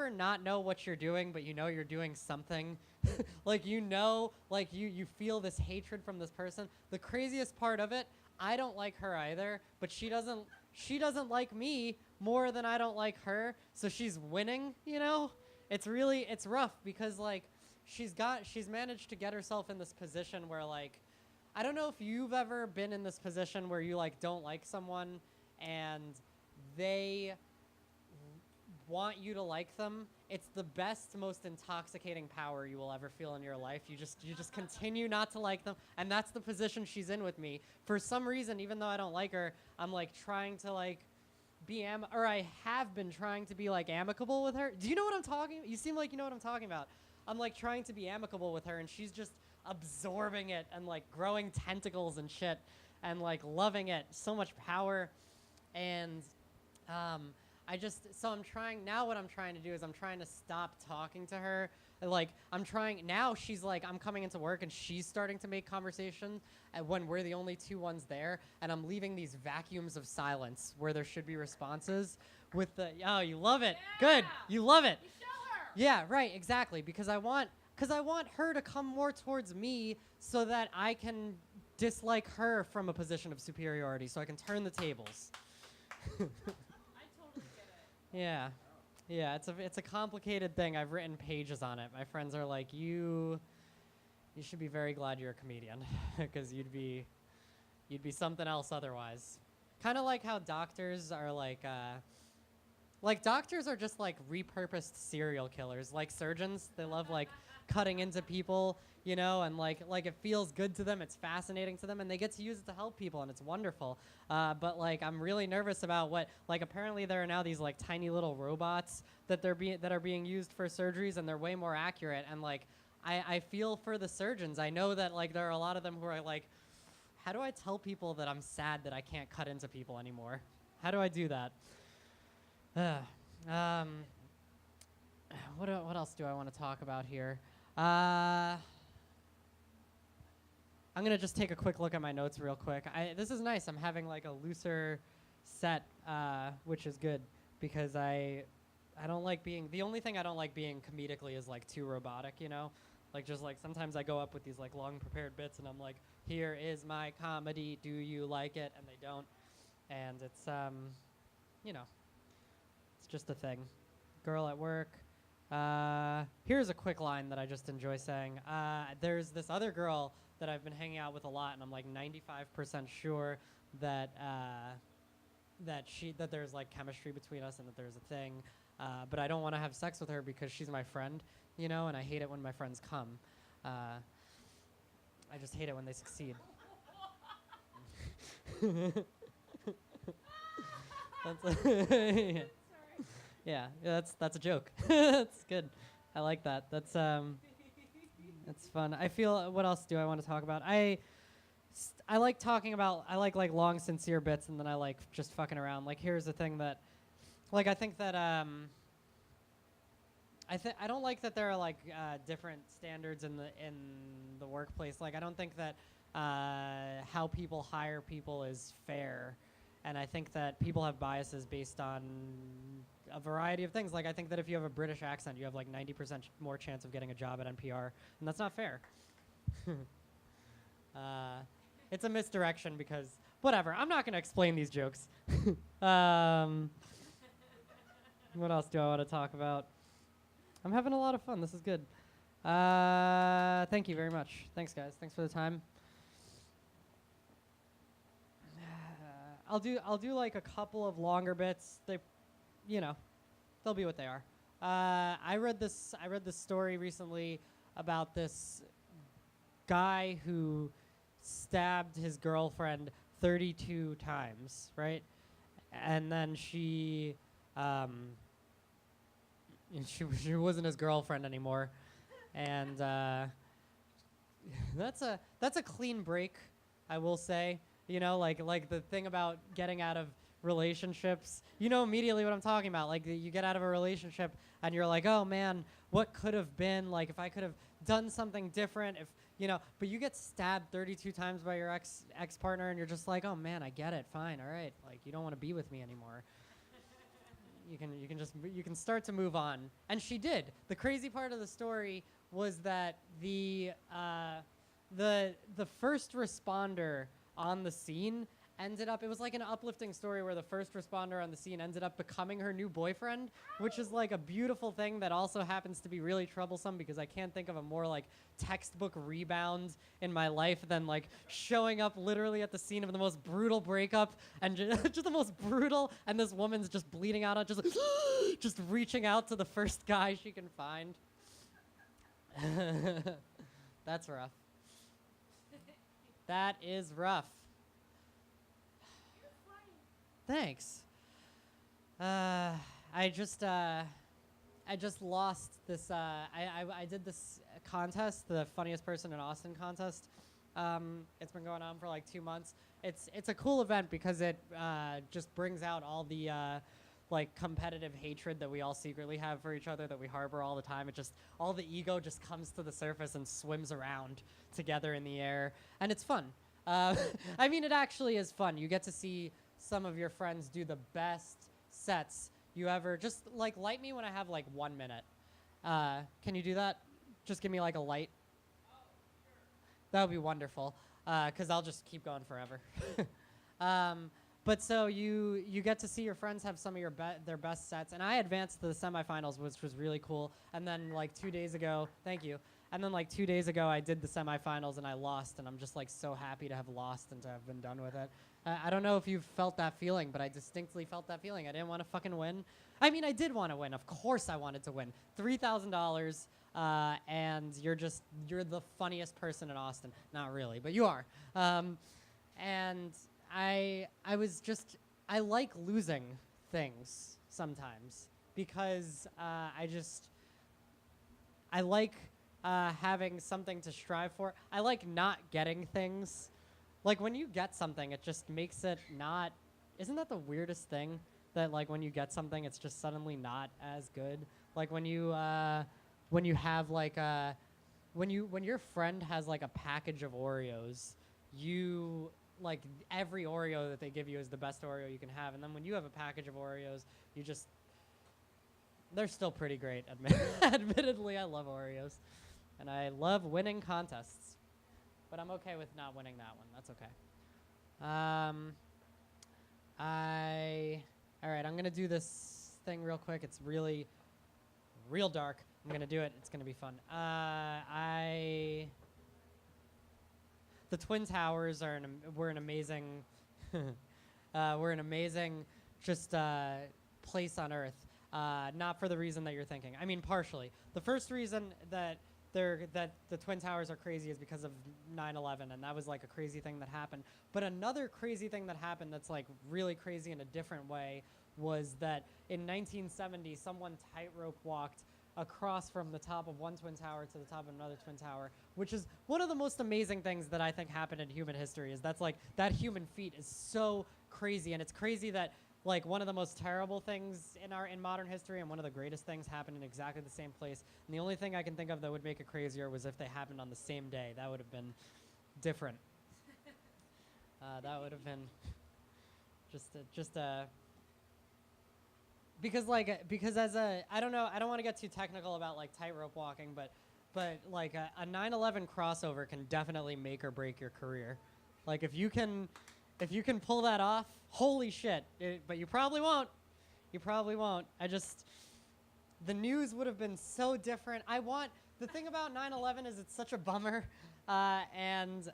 [SPEAKER 6] not know what you're doing, but you know you're doing something? Like you feel this hatred from this person. The craziest part of it, I don't like her either, but she doesn't like me more than I don't like her, so she's winning, you know? It's rough, because like she's managed to get herself in this position where like, I don't know if you've ever been in this position where you like don't like someone and they want you to like them. It's the best, most intoxicating power you will ever feel in your life. You just continue not to like them, and that's the position she's in with me. For some reason, even though I don't like her, I'm like trying to like I have been trying to be like amicable with her. Do you know what I'm talking? You seem like you know what I'm talking about. I'm like trying to be amicable with her, and she's just absorbing it and like growing tentacles and shit and like loving it. So much power. And I'm trying, now what I'm trying to do is I'm trying to stop talking to her. Like now she's like, I'm coming into work and she's starting to make conversation when we're the only two ones there, and I'm leaving these vacuums of silence where there should be responses with you love it. Yeah. Good. You love it.
[SPEAKER 1] You show her.
[SPEAKER 6] Yeah, right, exactly. Because I want her to come more towards me so that I can dislike her from a position of superiority, so I can turn the tables.
[SPEAKER 3] I totally get it.
[SPEAKER 6] Yeah. Yeah, it's a complicated thing. I've written pages on it. My friends are like, you should be very glad you're a comedian, because you'd be something else otherwise. Kind of like how doctors are like, like doctors are just like repurposed serial killers. Like surgeons, they love like cutting into people, you know, and like it feels good to them. It's fascinating to them, and they get to use it to help people, and it's wonderful. But like I'm really nervous about what like apparently there are now these like tiny little robots that are being used for surgeries, and they're way more accurate. And like I feel for the surgeons. I know that like there are a lot of them who are like, how do I tell people that I'm sad that I can't cut into people anymore? How do I do that? What else do I want to talk about here? I'm gonna just take a quick look at my notes real quick. This is nice. I'm having like a looser set, which is good because I don't like being. The only thing I don't like being comedically is like too robotic, you know. Like just like sometimes I go up with these like long prepared bits and I'm like, here is my comedy. Do you like it? And they don't. And it's you know, it's just a thing. Girl at work. Here's a quick line that I just enjoy saying. There's this other girl that I've been hanging out with a lot, and I'm like 95% sure that that there's like chemistry between us and that there's a thing. But I don't want to have sex with her because she's my friend, you know, and I hate it when my friends come. I just hate it when they succeed. That's yeah, that's a joke. That's good. I like that. That's fun. I feel. What else do I want to talk about? I like talking about. I like long sincere bits, and then I like just fucking around. Like here's the thing that, like I think that I don't like that there are like different standards in the workplace. Like I don't think that how people hire people is fair. And I think that people have biases based on a variety of things. Like I think that if you have a British accent, you have like 90% more chance of getting a job at NPR, and that's not fair. It's a misdirection because whatever. I'm not going to explain these jokes. What else do I want to talk about? I'm having a lot of fun. This is good. Thank you very much. Thanks, guys. Thanks for the time. I'll do like a couple of longer bits. They, you know, they'll be what they are. I read this story recently about this guy who stabbed his girlfriend 32 times, right? And then she wasn't his girlfriend anymore, and that's a clean break, I will say. You know, like the thing about getting out of relationships, you know immediately what I'm talking about. Like you get out of a relationship and you're like, oh man, what could have been? Like if I could have done something different, if you know, but you get stabbed 32 times by your ex partner and you're just like, oh man, I get it, fine, all right. Like you don't want to be with me anymore. You can start to move on. And she did. The crazy part of the story was that the first responder on the scene ended up, it was like an uplifting story where the first responder on the scene ended up becoming her new boyfriend, which is like a beautiful thing that also happens to be really troublesome because I can't think of a more like textbook rebound in my life than like showing up literally at the scene of the most brutal breakup and just the most brutal, and this woman's just bleeding out, just like, just reaching out to the first guy she can find. That's rough. That is rough. Thanks. I just lost this. I did this contest, the funniest person in Austin contest. It's been going on for like 2 months. It's a cool event because it just brings out all the like competitive hatred that we all secretly have for each other that we harbor all the time. It just, all the ego just comes to the surface and swims around together in the air, and it's fun. I mean, it actually is fun. You get to see some of your friends do the best sets you ever. Just like light me when I have like 1 minute. Can you do that? Just give me like a light. Oh, sure. That would be wonderful, because I'll just keep going forever. But so you get to see your friends have some of their best sets, and I advanced to the semifinals, which was really cool. And then like 2 days ago, thank you. And then like 2 days ago, I did the semifinals and I lost, and I'm just like so happy to have lost and to have been done with it. I don't know if you've felt that feeling, but I distinctly felt that feeling. I didn't want to fucking win. I mean, I did want to win. Of course I wanted to win. $3,000, and you're the funniest person in Austin. Not really, but you are. And I like losing things sometimes because I like having something to strive for. I like not getting things. Like when you get something, it just makes it not. Isn't that the weirdest thing? That like when you get something, it's just suddenly not as good. Like when you have like when your friend has like a package of Oreos, you like every Oreo that they give you is the best Oreo you can have, and then when you have a package of Oreos, they're still pretty great. Admittedly, I love Oreos, and I love winning contests, but I'm okay with not winning that one. That's okay. All right, I'm gonna do this thing real quick. It's really, real dark. I'm gonna do it. It's gonna be fun. The Twin Towers were an amazing, just place on Earth. Not for the reason that you're thinking. I mean, partially. The first reason that the Twin Towers are crazy is because of 9/11, and that was like a crazy thing that happened. But another crazy thing that happened that's like really crazy in a different way was that in 1970, someone tightrope walked across from the top of one Twin Tower to the top of another Twin Tower, which is one of the most amazing things that I think happened in human history. Is that's like that human feat is so crazy, and it's crazy that like one of the most terrible things in modern history and one of the greatest things happened in exactly the same place. And the only thing I can think of that would make it crazier was if they happened on the same day. That would have been different. That would have been because as a I don't want to get too technical about like tightrope walking, but like a 9/11 crossover can definitely make or break your career. Like if you can pull that off, holy shit! But you probably won't. You probably won't. The news would have been so different. The thing about 9/11 is it's such a bummer, and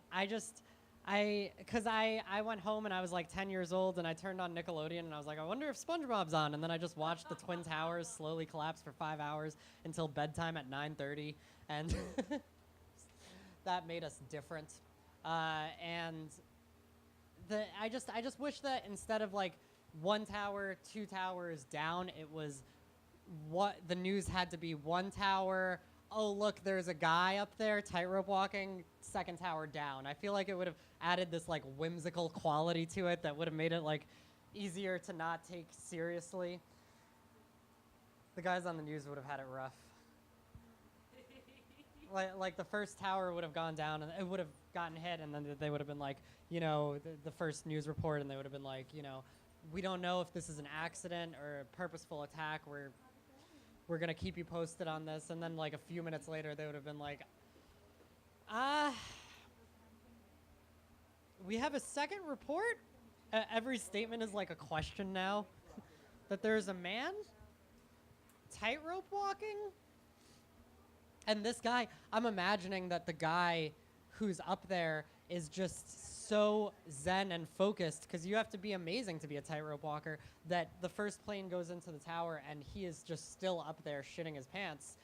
[SPEAKER 6] because I went home and I was like 10 years old and I turned on Nickelodeon and I was like, I wonder if SpongeBob's on, and then I just watched the Twin Towers slowly collapse for 5 hours until bedtime at 9:30, and that made us different. And I just wish that instead of like one tower, 2 towers down, it was what the news had to be: one tower. Oh, look, there's a guy up there tightrope walking, 2nd tower down. I feel like it would have added this like whimsical quality to it that would have made it like easier to not take seriously. The guys on the news would have had it rough. Like the first tower would have gone down and it would have gotten hit, and then they would have been like, the first news report, and they would have been like, we don't know if this is an accident or a purposeful attack. We're going to keep you posted on this. And then like a few minutes later, they would have been like, we have a second report? Every statement is like a question now. That there's a man tightrope walking? And this guy, I'm imagining that the guy who's up there is just so zen and focused, because you have to be amazing to be a tightrope walker, that the first plane goes into the tower and he is just still up there shitting his pants.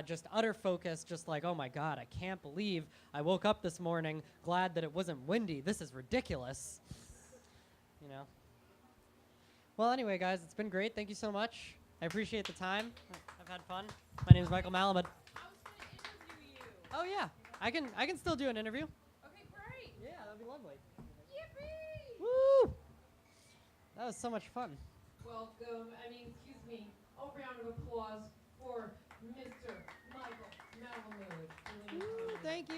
[SPEAKER 6] Just utter focus, just like, oh my God, I can't believe I woke up this morning glad that it wasn't windy. This is ridiculous. Well, anyway, guys, it's been great. Thank you so much. I appreciate the time. I've had fun. My name is Michael Malamud.
[SPEAKER 2] I was going to interview you.
[SPEAKER 6] Oh, yeah. I can still do an interview.
[SPEAKER 2] Okay, great.
[SPEAKER 6] Yeah, that'd be lovely.
[SPEAKER 2] Yippee!
[SPEAKER 6] Woo! That was so much fun.
[SPEAKER 2] Excuse me, a round of applause for Mr. Michael Malamud.
[SPEAKER 6] Woo, thank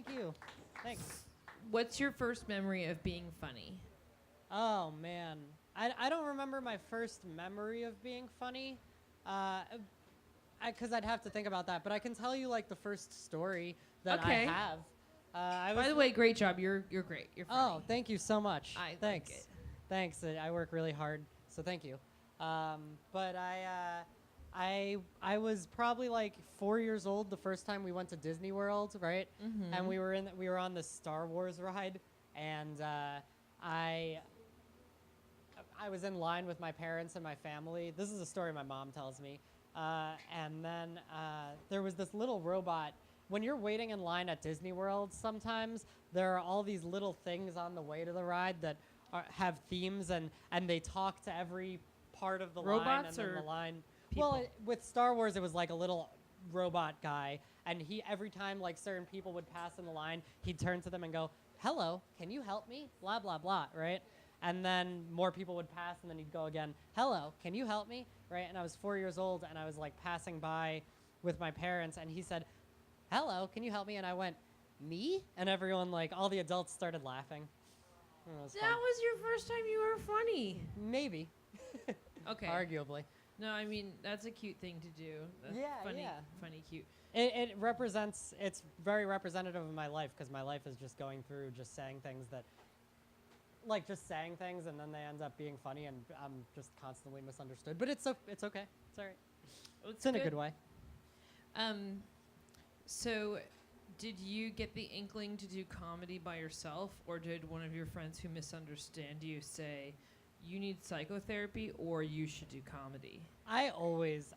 [SPEAKER 6] you. Thanks.
[SPEAKER 2] What's your first memory of being funny?
[SPEAKER 6] Oh, man. I don't remember my first memory of being funny, because I'd have to think about that. But I can tell you, like, the first story that
[SPEAKER 2] Okay.
[SPEAKER 6] I have.
[SPEAKER 2] By the way, great job. You're great. You're funny.
[SPEAKER 6] Oh, thank you so much.
[SPEAKER 2] Like
[SPEAKER 6] Thanks. I work really hard, so thank you. But I was probably like 4 years old the first time we went to Disney World, right?
[SPEAKER 2] Mm-hmm.
[SPEAKER 6] And we were on the Star Wars ride, and I was in line with my parents and my family. This is a story my mom tells me. And then there was this little robot. When you're waiting in line at Disney World, sometimes there are all these little things on the way to the ride that have themes, and they talk to every part of the line.
[SPEAKER 2] Robots
[SPEAKER 6] And then
[SPEAKER 2] or
[SPEAKER 6] the line.
[SPEAKER 2] people?
[SPEAKER 6] Well, with Star Wars, it was like a little robot guy, and he every time like certain people would pass in the line, he'd turn to them and go, "Hello, can you help me?" Blah blah blah, right? And then more people would pass, and then he'd go again, "Hello, can you help me?" Right? And I was 4 years old, and I was like passing by with my parents, and he said, "Hello, can you help me?" And I went, "Me?" And everyone, like all the adults, started laughing. And it was fun.
[SPEAKER 2] That was your first time you were funny.
[SPEAKER 6] Maybe.
[SPEAKER 2] Okay.
[SPEAKER 6] Arguably.
[SPEAKER 2] No, I mean that's a cute thing to do. That's
[SPEAKER 6] Yeah,
[SPEAKER 2] funny,
[SPEAKER 6] yeah.
[SPEAKER 2] funny, cute.
[SPEAKER 6] It represents, it's very representative of my life, because my life is just going through just saying things that, like just saying things, and then they end up being funny, and I'm just constantly misunderstood. But it's okay. It's all right. It's in a good way.
[SPEAKER 2] So, did you get the inkling to do comedy by yourself, or did one of your friends who misunderstand you say, "You need psychotherapy," or "You should do comedy"?
[SPEAKER 6] I always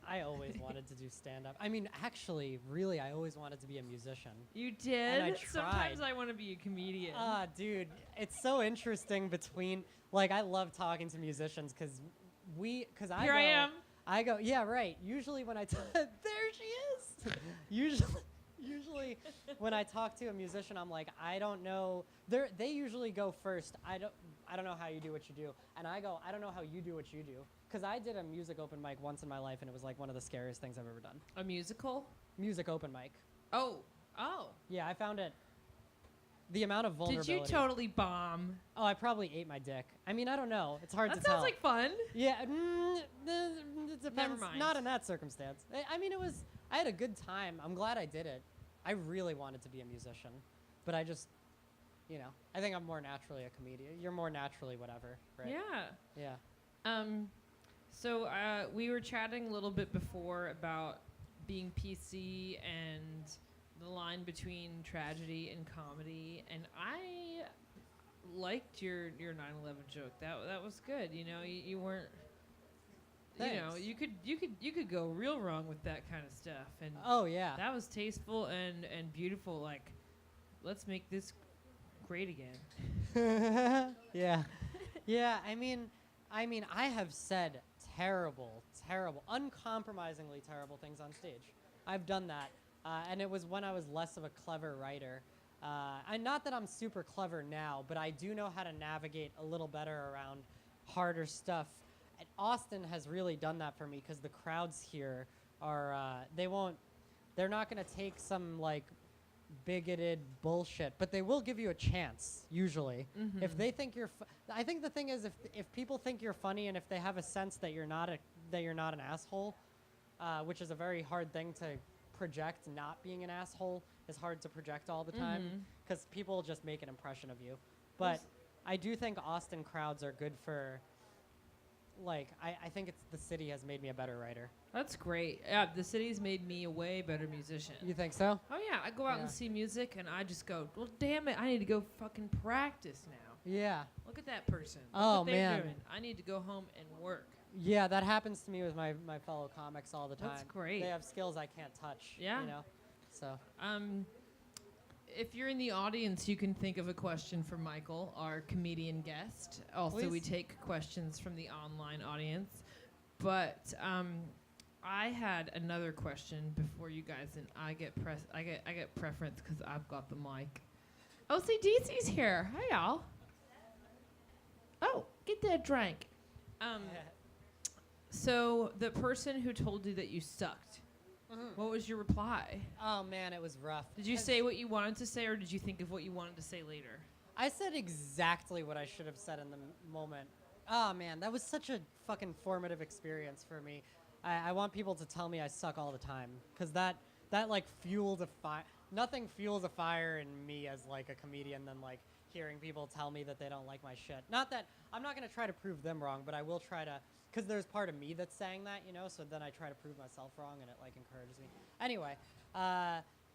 [SPEAKER 6] wanted to do stand-up. I mean, actually, really, I always wanted to be a musician.
[SPEAKER 2] You did.
[SPEAKER 6] And I
[SPEAKER 2] Sometimes
[SPEAKER 6] tried.
[SPEAKER 2] I want to be a comedian.
[SPEAKER 6] Dude, it's so interesting between, like, I love talking to musicians, because
[SPEAKER 2] Here I am.
[SPEAKER 6] I go, yeah, right. Usually when I there she is. Usually when I talk to a musician, I'm like, I don't know. They usually go first. I don't know how you do what you do. And I go, I don't know how you do what you do. Because I did a music open mic once in my life, and it was like one of the scariest things I've ever done.
[SPEAKER 2] A musical?
[SPEAKER 6] Music open mic.
[SPEAKER 2] Oh.
[SPEAKER 6] Yeah, I found it. The amount of vulnerability.
[SPEAKER 2] Did you totally bomb?
[SPEAKER 6] Oh, I probably ate my dick. I mean, I don't know. It's hard
[SPEAKER 2] That
[SPEAKER 6] to tell.
[SPEAKER 2] sounds like fun.
[SPEAKER 6] Yeah, it depends.
[SPEAKER 2] Never mind.
[SPEAKER 6] Not in that circumstance. I mean, I had a good time. I'm glad I did it. I really wanted to be a musician, but I just, I think I'm more naturally a comedian. You're more naturally whatever, right?
[SPEAKER 2] Yeah.
[SPEAKER 6] Yeah.
[SPEAKER 2] So we were chatting a little bit before about being PC and the line between tragedy and comedy, and I liked your 9/11 joke. That was good. You weren't.
[SPEAKER 6] Thanks.
[SPEAKER 2] You could go real wrong with that kind of stuff, and
[SPEAKER 6] Oh yeah.
[SPEAKER 2] that was tasteful and beautiful. Like, let's make this great again.
[SPEAKER 6] Yeah. Yeah. I mean, I have said terrible, uncompromisingly terrible things on stage. I've done that. And it was when I was less of a clever writer. And not that I'm super clever now, but I do know how to navigate a little better around harder stuff. And Austin has really done that for me, because the crowds here are, they're not going to take some like bigoted bullshit, but they will give you a chance, usually.
[SPEAKER 2] Mm-hmm.
[SPEAKER 6] If they think you're, I think the thing is, if people think you're funny, and if they have a sense that you're not an asshole, which is a very hard thing to project. Not being an asshole is hard to project all the time, because people just make an impression of you. But I do think Austin crowds are good for, like, I think it's the city has made me a better writer.
[SPEAKER 2] That's great. Yeah, the city's made me a way better musician.
[SPEAKER 6] You think so?
[SPEAKER 2] Oh yeah, I go out and see music, and I just go, well, damn it, I need to go fucking practice now.
[SPEAKER 6] Yeah.
[SPEAKER 2] Look at that person. Look
[SPEAKER 6] Oh,
[SPEAKER 2] what they're
[SPEAKER 6] man.
[SPEAKER 2] doing. I need to go home and work.
[SPEAKER 6] Yeah, that happens to me with my fellow comics all the time.
[SPEAKER 2] That's great.
[SPEAKER 6] They have skills I can't touch.
[SPEAKER 2] Yeah.
[SPEAKER 6] So.
[SPEAKER 2] If you're in the audience, you can think of a question for Michael, our comedian guest. Also, we
[SPEAKER 6] Please.
[SPEAKER 2] take questions from the online audience. But I had another question before you guys, and I get preference because I've got the mic. OCDC's here. Hi, y'all. Oh, get that drink. So the person who told you that you sucked, what was your reply?
[SPEAKER 6] Oh man, it was rough.
[SPEAKER 2] Did you say what you wanted to say, or did you think of what you wanted to say later?
[SPEAKER 6] I said exactly what I should have said in the moment. Oh man, that was such a fucking formative experience for me. I want people to tell me I suck all the time, because that like fueled a fire. Nothing fuels a fire in me as like a comedian than like hearing people tell me that they don't like my shit. Not that I'm not gonna try to prove them wrong, but I will try to, because there's part of me that's saying that, you know. So then I try to prove myself wrong, and it like encourages me. Anyway,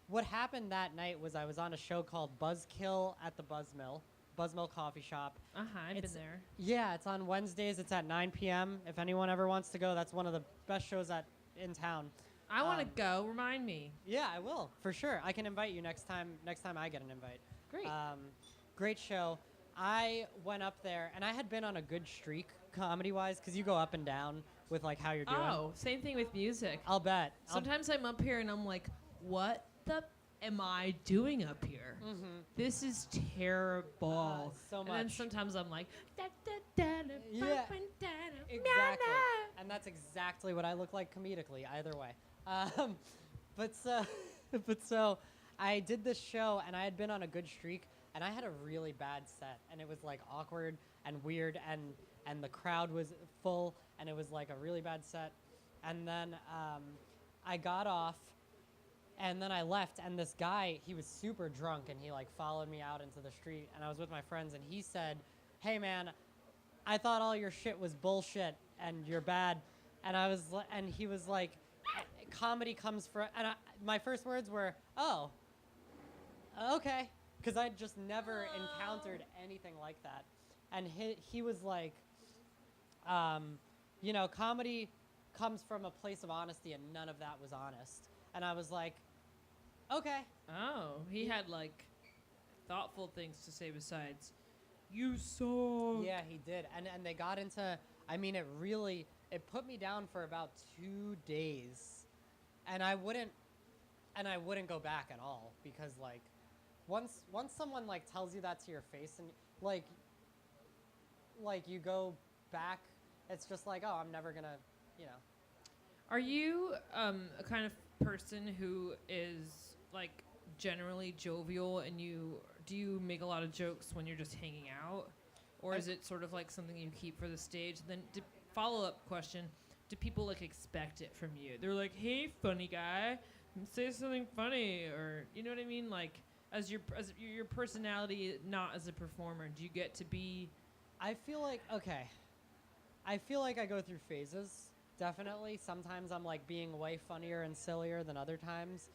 [SPEAKER 6] what happened that night was I was on a show called Buzzkill at the Buzzmill Coffee Shop.
[SPEAKER 2] I've
[SPEAKER 6] It's-
[SPEAKER 2] been there.
[SPEAKER 6] Yeah, it's on Wednesdays. It's at 9 p.m. If anyone ever wants to go, that's one of the best shows in town.
[SPEAKER 2] I want to go. Remind me.
[SPEAKER 6] Yeah, I will for sure. I can invite you next time. Next time I get an invite.
[SPEAKER 2] Great.
[SPEAKER 6] Great show. I went up there and I had been on a good streak comedy-wise because you go up and down with like how you're doing.
[SPEAKER 2] Oh, same thing with music.
[SPEAKER 6] I'll bet.
[SPEAKER 2] Sometimes I'm up here and I'm like, what the am I doing up here? This is terrible.
[SPEAKER 6] So
[SPEAKER 2] And then
[SPEAKER 6] much.
[SPEAKER 2] sometimes I'm like, da, da, da, da,
[SPEAKER 6] Yeah,
[SPEAKER 2] ba, ba, da, da,
[SPEAKER 6] Exactly.
[SPEAKER 2] na, na.
[SPEAKER 6] And that's exactly what I look like comedically, either way. But so I did this show, and I had been on a good streak, and I had a really bad set, and it was like awkward and weird, and the crowd was full, and it was like a really bad set. And then I got off, and then I left, and this guy, he was super drunk, and he like followed me out into the street, and I was with my friends, and he said, "Hey man, I thought all your shit was bullshit, and you're bad." And and he was like, "Comedy comes from," and my first words were, "Oh, okay," because I'd just never encountered anything like that. And he was like, you know, comedy comes from a place of honesty, and none of that was honest. And I was like, okay.
[SPEAKER 2] Oh, he had like thoughtful things to say besides, you suck.
[SPEAKER 6] Yeah, he did. And they got into, I mean, it put me down for about 2 days. And I wouldn't go back at all, because like once someone like tells you that to your face, and like you go back, it's just like, oh, I'm never gonna, you know.
[SPEAKER 2] Are you a kind of person who is like generally jovial, and do you make a lot of jokes when you're just hanging out, or is it sort of like something you keep for the stage? Then follow-up question: do people like expect it from you? They're like, "Hey, funny guy, say something funny," or you know what I mean? Like as your personality, not as a performer. Do you get to be?
[SPEAKER 6] I feel like I go through phases. Definitely. Sometimes I'm like being way funnier and sillier than other times.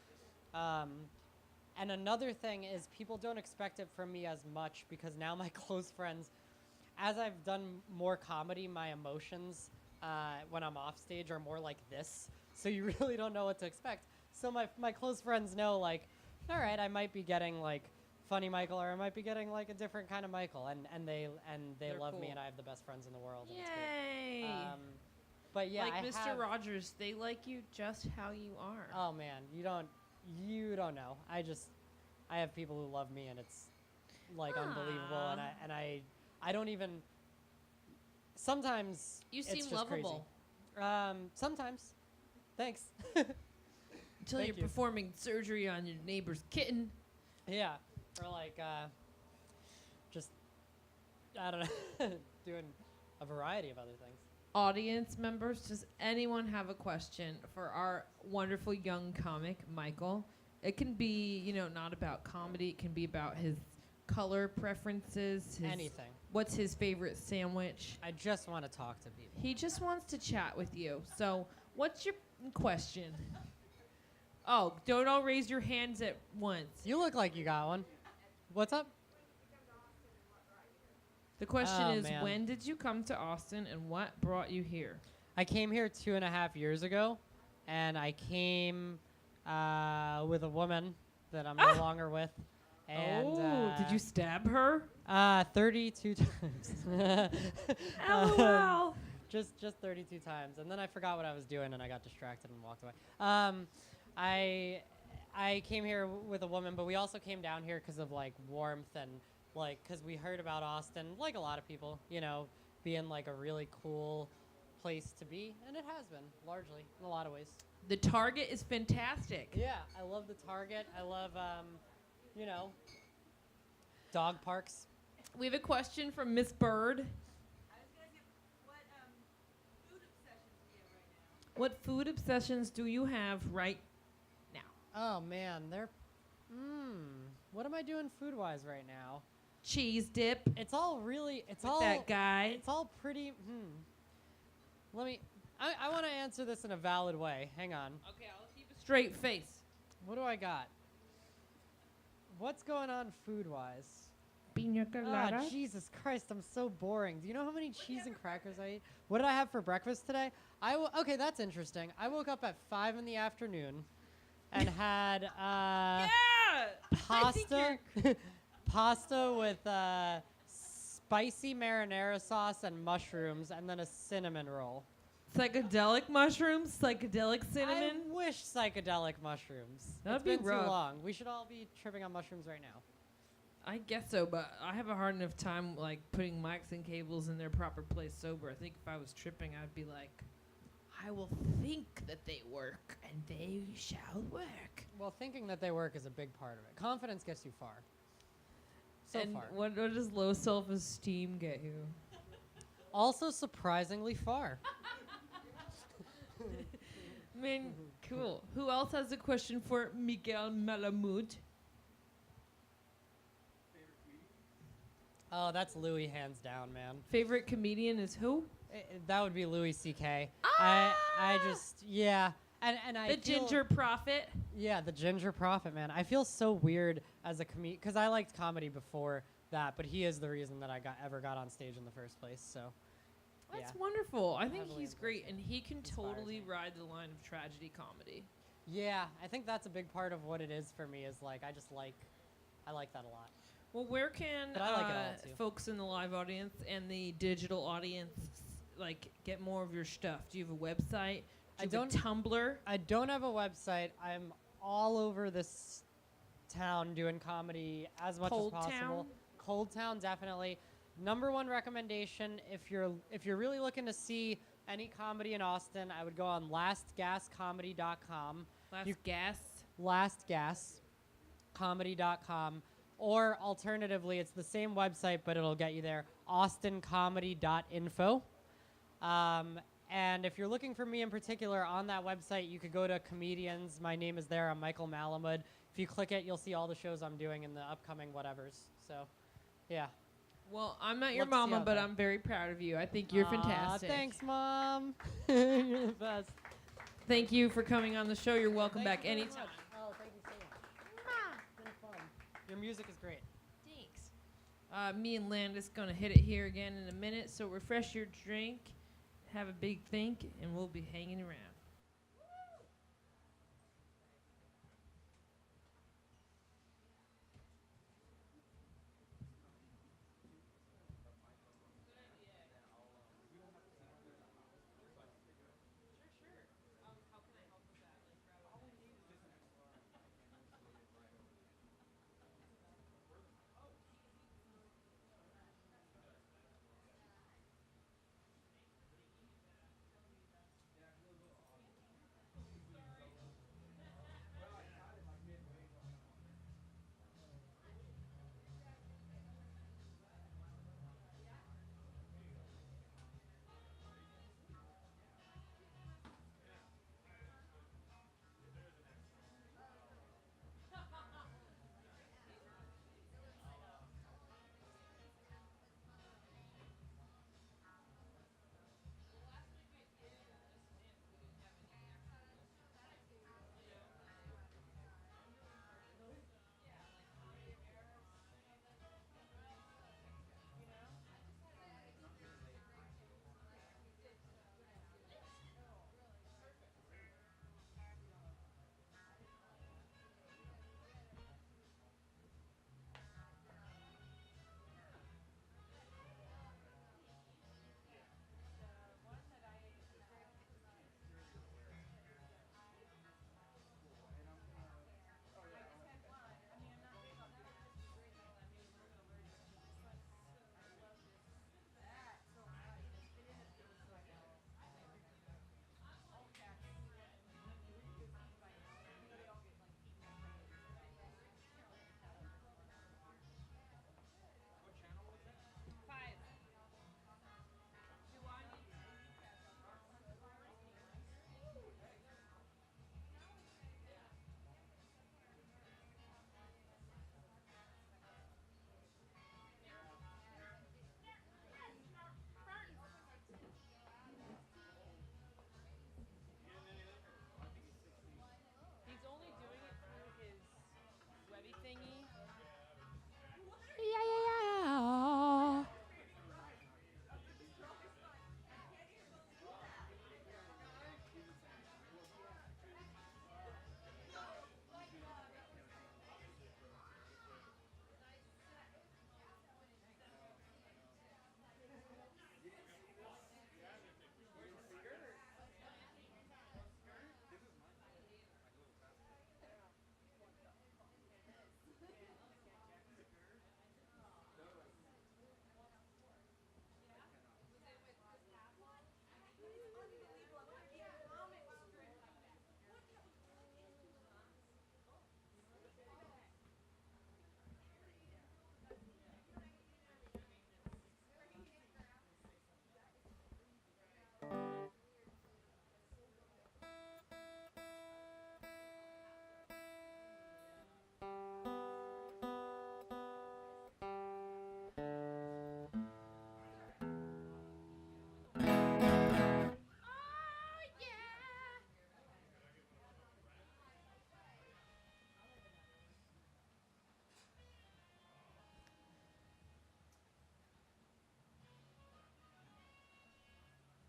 [SPEAKER 6] And another thing is people don't expect it from me as much, because now my close friends, as I've done more comedy, my emotions when I'm off stage are more like this. So you really don't know what to expect. So my close friends know, like, all right, I might be getting like funny Michael, or I might be getting like a different kind of Michael, and they
[SPEAKER 2] They're
[SPEAKER 6] love me,
[SPEAKER 2] cool.
[SPEAKER 6] and I have the best friends in the world. And it's great.
[SPEAKER 2] Yay!
[SPEAKER 6] But yeah,
[SPEAKER 2] like
[SPEAKER 6] I
[SPEAKER 2] Mr.
[SPEAKER 6] have-
[SPEAKER 2] Rogers, they like you just how you are.
[SPEAKER 6] Oh man, you don't know. I have people who love me, and it's like unbelievable. And I don't even. Sometimes
[SPEAKER 2] You
[SPEAKER 6] it's
[SPEAKER 2] seem
[SPEAKER 6] just
[SPEAKER 2] lovable.
[SPEAKER 6] Crazy. Sometimes. Thanks.
[SPEAKER 2] Until
[SPEAKER 6] Thank
[SPEAKER 2] you're
[SPEAKER 6] you.
[SPEAKER 2] performing surgery on your neighbor's kitten.
[SPEAKER 6] Yeah. Or like just I don't know, doing a variety of other things.
[SPEAKER 2] Audience members, does anyone have a question for our wonderful young comic, Michael? It can be, not about comedy. It can be about his color preferences.
[SPEAKER 6] Anything.
[SPEAKER 2] What's his favorite sandwich?
[SPEAKER 6] I just want to talk to people.
[SPEAKER 2] He just wants to chat with you. So, what's your question? Oh, don't all raise your hands at once.
[SPEAKER 6] You look like you got one. What's up?
[SPEAKER 2] The question
[SPEAKER 6] Oh,
[SPEAKER 2] is,
[SPEAKER 6] man.
[SPEAKER 2] when did you come to Austin, and what brought you here?
[SPEAKER 6] I came here 2.5 years ago, and I came with a woman that I'm no longer with. And
[SPEAKER 2] did you stab her?
[SPEAKER 6] 32 times.
[SPEAKER 2] LOL.
[SPEAKER 6] Just 32 times, and then I forgot what I was doing, and I got distracted and walked away. I came here with a woman, but we also came down here because of like warmth and like because we heard about Austin, like a lot of people, being like a really cool place to be, and it has been largely in a lot of ways.
[SPEAKER 2] The Target is fantastic.
[SPEAKER 6] Yeah, I love the Target. I love dog parks.
[SPEAKER 2] We have a question from Miss Bird. What food obsessions do you have right now?
[SPEAKER 6] Oh man, what am I doing food-wise right now?
[SPEAKER 2] cheese dip.
[SPEAKER 6] It's all really. It's
[SPEAKER 2] with
[SPEAKER 6] all
[SPEAKER 2] that guy.
[SPEAKER 6] It's all pretty. Let me. I want to answer this in a valid way. Hang on.
[SPEAKER 2] Okay, I'll keep a straight face.
[SPEAKER 6] What do I got? What's going on food-wise?
[SPEAKER 2] Pina colada.
[SPEAKER 6] Ah, Jesus Christ, I'm so boring. Do you know how many cheese and crackers I eat? What did I have for breakfast today? Okay, that's interesting. I woke up at 5 in the afternoon and had
[SPEAKER 2] Yeah!
[SPEAKER 6] pasta, pasta with spicy marinara sauce and mushrooms, and then a cinnamon roll.
[SPEAKER 2] Psychedelic mushrooms, psychedelic cinnamon.
[SPEAKER 6] I wish psychedelic mushrooms.
[SPEAKER 2] That'd
[SPEAKER 6] It's
[SPEAKER 2] be
[SPEAKER 6] been
[SPEAKER 2] rough.
[SPEAKER 6] too long. We should all be tripping on mushrooms right now.
[SPEAKER 2] I guess so, but I have a hard enough time like putting mics and cables in their proper place sober. I think if I was tripping, I'd be like, I will think that they work, and they shall work.
[SPEAKER 6] Well, thinking that they work is a big part of it. Confidence gets you far. So
[SPEAKER 2] and
[SPEAKER 6] far.
[SPEAKER 2] what does low self-esteem get you?
[SPEAKER 6] Also surprisingly far.
[SPEAKER 2] Man, cool. Who else has a question for Michael Malamud?
[SPEAKER 6] Oh, that's Louis hands down, man.
[SPEAKER 2] Favorite comedian is who?
[SPEAKER 6] That would be Louis C.K. I just, yeah. And I
[SPEAKER 2] The
[SPEAKER 6] feel,
[SPEAKER 2] Ginger Prophet.
[SPEAKER 6] Yeah, the Ginger Prophet, man. I feel so weird as a comedian, because I liked comedy before that, but he is the reason that I ever got on stage in the first place, so.
[SPEAKER 2] That's
[SPEAKER 6] Yeah.
[SPEAKER 2] wonderful. I think
[SPEAKER 6] Heavily
[SPEAKER 2] he's great, and he can
[SPEAKER 6] inspires
[SPEAKER 2] totally
[SPEAKER 6] me.
[SPEAKER 2] ride the line of tragedy comedy.
[SPEAKER 6] Yeah, I think that's a big part of what it is for me, is like, I like that a lot.
[SPEAKER 2] Well, where can
[SPEAKER 6] But I like it all, too.
[SPEAKER 2] folks in the live audience and the digital audience like get more of your stuff? Do you have a website?
[SPEAKER 6] I
[SPEAKER 2] Do you have a Tumblr?
[SPEAKER 6] I don't have a website. I'm all over this town doing comedy as much
[SPEAKER 2] Cold
[SPEAKER 6] as possible.
[SPEAKER 2] Town?
[SPEAKER 6] Cold Town, definitely. Number one recommendation, if you're really looking to see any comedy in Austin, I would go on lastgascomedy.com. lastgascomedy.com. Or alternatively, it's the same website, but it'll get you there, austincomedy.info. And if you're looking for me in particular on that website, you could go to comedians. My name is there. I'm Michael Malamud. If you click it, you'll see all the shows I'm doing in the upcoming whatevers. So, yeah.
[SPEAKER 2] Well, I'm not your
[SPEAKER 6] Love to see
[SPEAKER 2] mama,
[SPEAKER 6] out
[SPEAKER 2] but
[SPEAKER 6] there.
[SPEAKER 2] I'm very proud of you. I think you're fantastic.
[SPEAKER 6] Thanks, Mom. You're the best.
[SPEAKER 2] Thank you for coming on the show. You're welcome
[SPEAKER 6] Thank
[SPEAKER 2] back
[SPEAKER 6] you very
[SPEAKER 2] anytime.
[SPEAKER 6] much. Oh, thank you so much. It's been fun. Your music is great.
[SPEAKER 2] Thanks. Me and Landis gonna hit it here again in a minute. So refresh your drink, have a big think, and we'll be hanging around.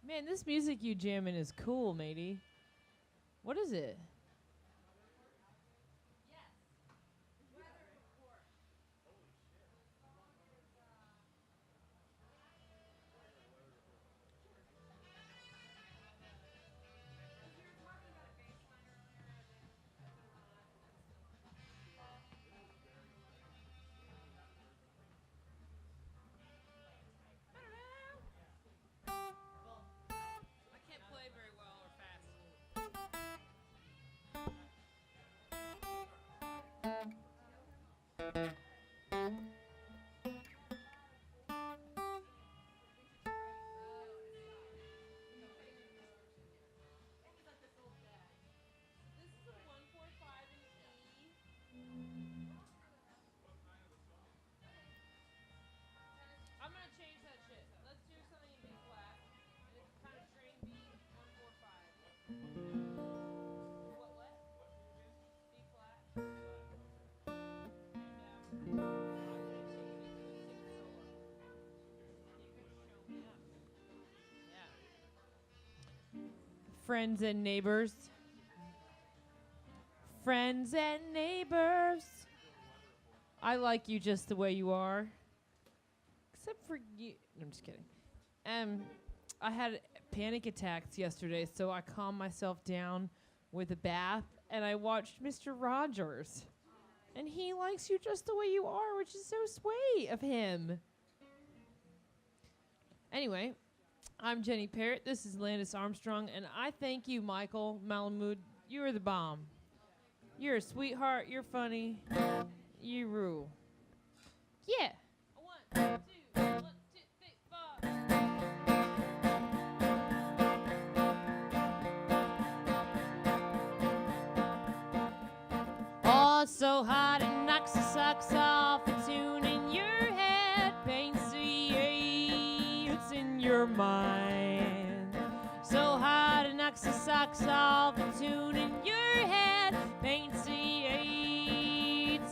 [SPEAKER 2] Man, this music you jamming is cool, matey. What is it?
[SPEAKER 3] I can't play very well or fast. This is a 145 in E. I'm gonna change that shit. Let's do something in B flat. And it's kind of train B 145. What? B flat.
[SPEAKER 2] Friends and neighbors. Friends and neighbors. I like you just the way you are. Except for you. I'm just kidding. I had panic attacks yesterday, so I calmed myself down with a bath, and I watched Mr. Rogers. And he likes you just the way you are, which is so sweet of him. Anyway, I'm Jenny Parrott. This is Landis Armstrong, and I thank you, Michael Malamud. You're the bomb. You're a sweetheart. You're funny. You rule. Yeah. 1, 2, 1, 2, 3, 4. Oh, so hot it knocks the socks off. A tune in your head paints the it's in your mind. So hot it knocks the socks off. A tune in your head paints the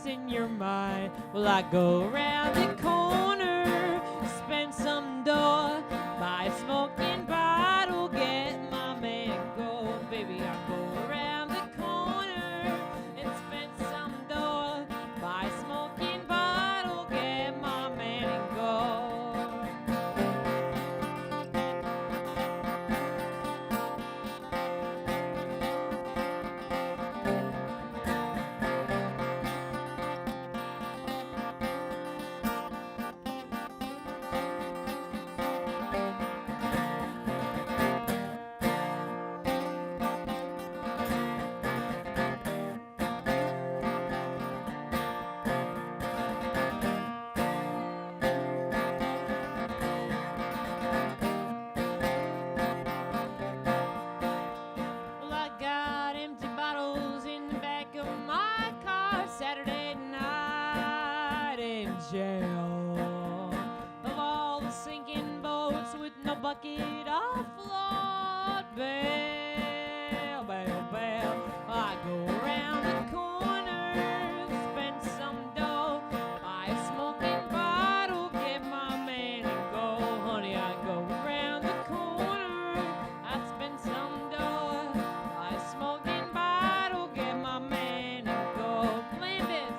[SPEAKER 2] in your mind. Well, I go around the corner, spend some dough, buy a smoking bottle, get my man go. Baby, I go around the corner and spend some dough, buy a smoking bottle, get my man and go. Well, I got empty bottles in the back of my car Saturday night in jail. Of all the sinking boats with no bucket or float, bail, bail, bail. I go around the corner, spend some dough, buy a smoking bottle, get my man and go. Honey, I go around the corner, I spend some dough, buy a smoking bottle, get my man and go. Landis.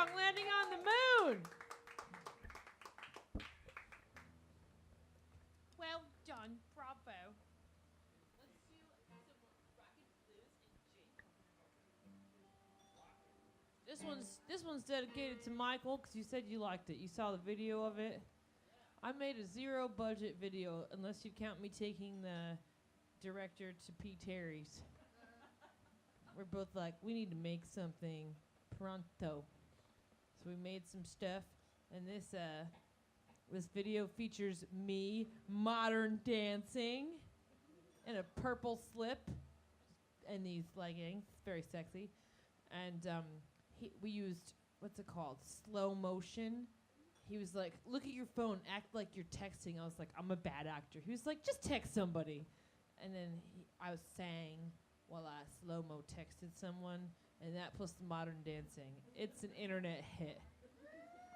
[SPEAKER 3] Armstrong landing on the moon. Well done, bravo. Let's do some rocket blues and J. This one's dedicated to Michael because you said you liked it. You saw the video of it. I made a zero budget video, unless you count me taking the director to P. Terry's. We're both like, we need to make something pronto. So we made some stuff, and this video features me modern dancing in a purple slip and these leggings. It's very sexy. And we used, what's it called? Slow motion. He was like, look at your phone, act like you're texting. I was like, I'm a bad actor. He was like, just text somebody. And then I was sang while I slow-mo texted someone, and that plus the modern dancing. It's an internet hit.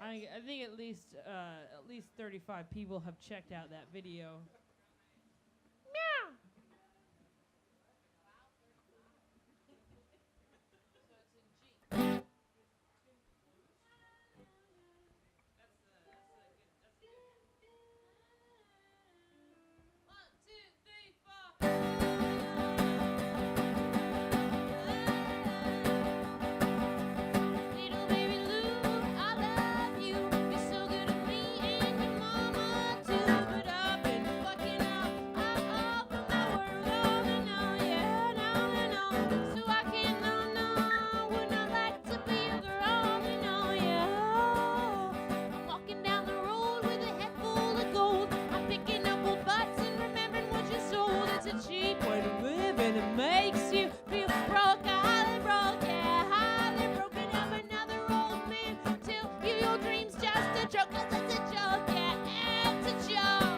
[SPEAKER 3] I think at least 35 people have checked out that video. Meow.
[SPEAKER 1] Little baby Lou, I love you. You're so good to me and your mama too. But I've been fucking up all of my world on and on, yeah, on and on. So I can would not like to be a girl, yeah. I'm walking down the road with a head full of gold. I'm picking up old butts and remembering what you sold. It's a cheap way to live and it makes you feel broke. Highly broke, yeah, highly broken up another old man. Till your dream's just a joke, 'cause it's a joke, yeah, it's a joke.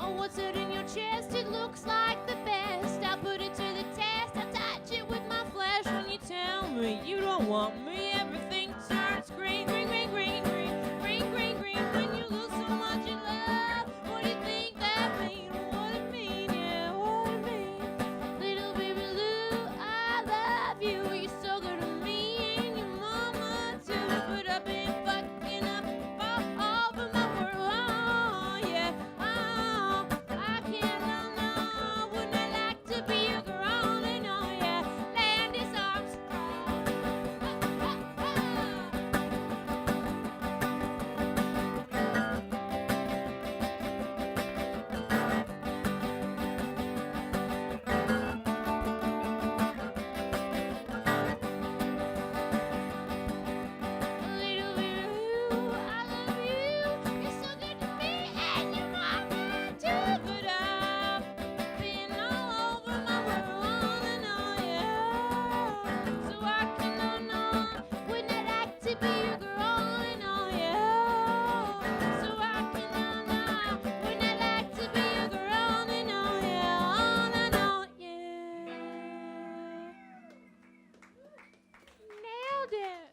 [SPEAKER 1] Oh, what's it in your chest? It looks like the best. I'll put it to the test. I'll touch it with my flesh. When you tell me you don't want me, everything turns green, green, green, green, green, green, green, green. When you lose so much in love, what do you think that mean? What it mean? Yeah, what it mean? Little baby Lou, I love you. You're so good to me and your mama too. But I've been fucking up all over my world. Oh, yeah. Oh, I can't, no, wouldn't I like to be a girl? And oh, yeah. Landis Armstrong. Little baby Lou, I love you. You're so good to me and your mama too. But I've been all over my world and oh yeah. So I can wouldn't I like to be a girl and oh yeah. So I can wouldn't I like to be a girl and oh yeah. On and on, yeah. Nailed it.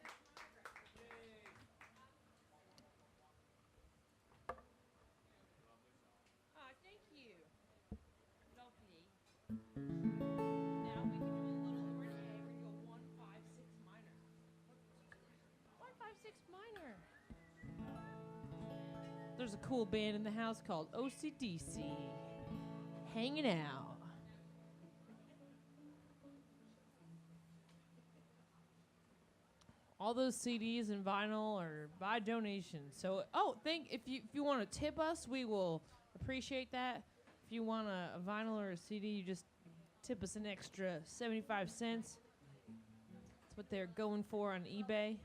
[SPEAKER 3] Thank you. Lovely. Now we can do a little renee. We go 1, 5, 6 minor.
[SPEAKER 1] 1, 5, 6 minor.
[SPEAKER 3] There's a cool band in the house called OCDC. Hanging out. All those CDs and vinyl are by donation. So, if you want to tip us, we will appreciate that. If you want a vinyl or a CD, you just tip us an extra 75 cents. That's what they're going for on eBay.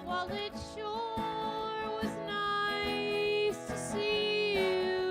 [SPEAKER 1] Well, it sure was nice to see you.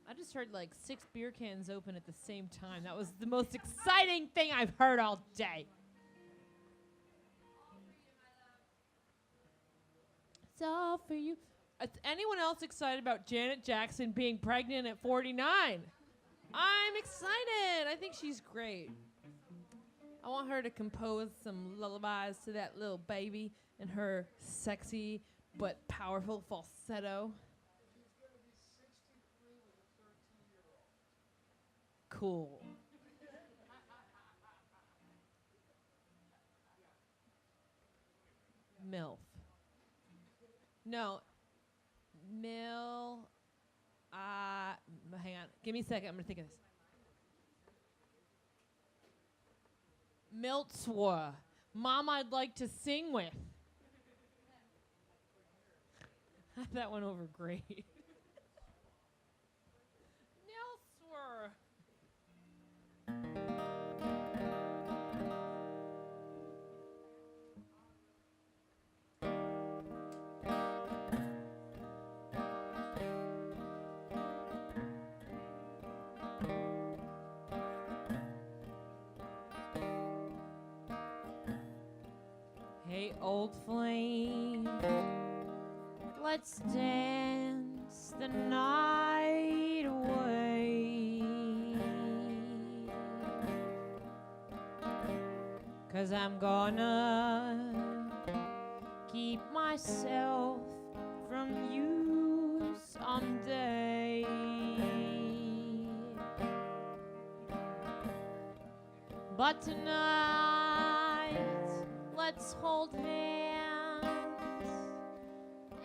[SPEAKER 3] I just heard like 6 beer cans open at the same time. That was the most exciting thing I've heard all day. It's all for you. Is anyone else excited about Janet Jackson being pregnant at 49? I'm excited. I think she's great. I want her to compose some lullabies to that little baby in her sexy but powerful falsetto. Cool. MILF. No. Hang on. Give me a second. I'm going to think of this. Miltswa. Mom I'd like to sing with. That went over great. Miltswa. Hey, old flame, let's dance the night away. 'Cause I'm gonna keep myself from you someday. But tonight, let's hold hands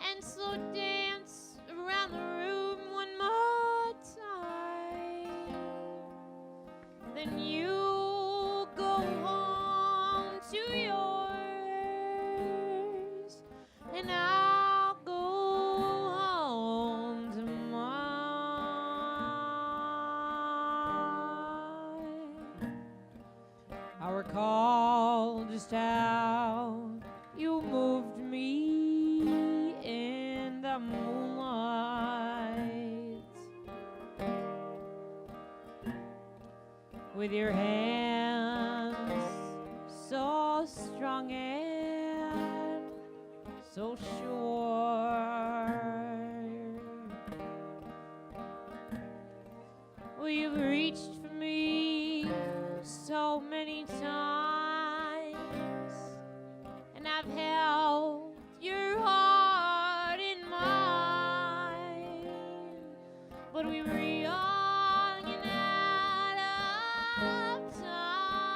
[SPEAKER 3] and slow dance around the room one more time. Then you go home to yours, and I'll go home to mine. I recall just how you moved me in the moonlight with your hands so strong and so sure. Well, you've reached for me so many times, and I've held your heart in mine, but we were young and out of time.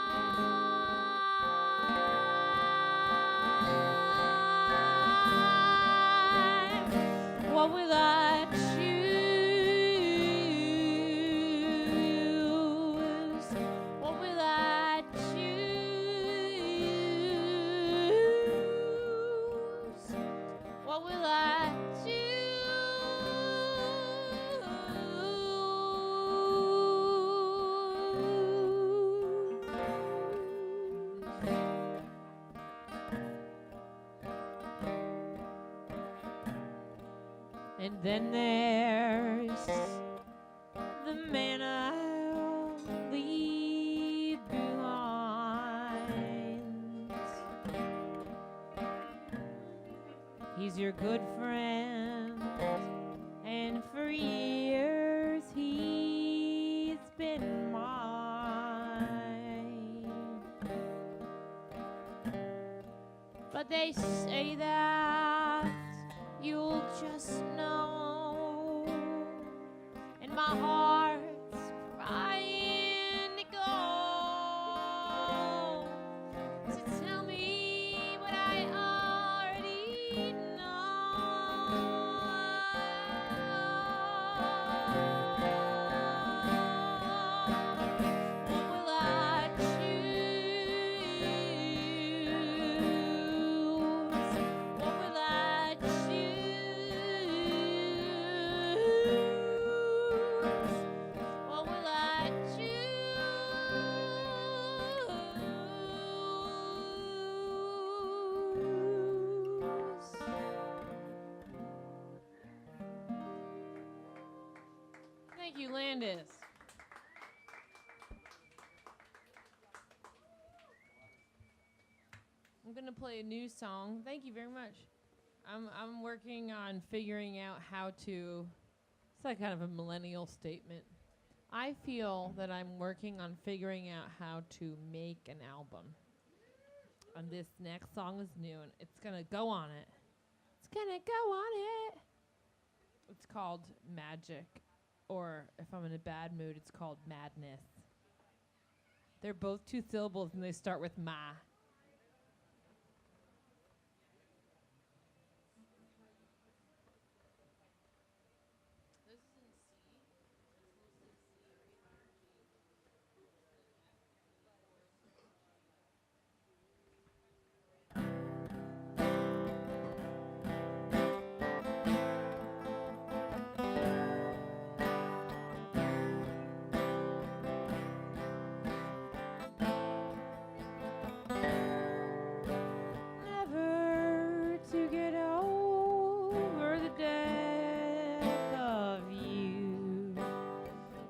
[SPEAKER 3] What will I choose? What will I choose? What will I choose? And then there's the man I'll leave behind. He's your good friend, and for years he's been mine. But they say that you'll just know, and my heart's crying to go. So tell me what I already know. What will I choose? What will I choose? Thank you, Landis. I'm gonna play a new song. Thank you very much. I'm working on figuring out how to. It's like kind of a millennial statement. I feel that I'm working on figuring out how to make an album. And this next song is new, and it's gonna go on it. It's gonna go on it. It's called Magic, or if I'm in a bad mood, it's called Madness. They're both 2 syllables, and they start with ma. Never to get over the death of you.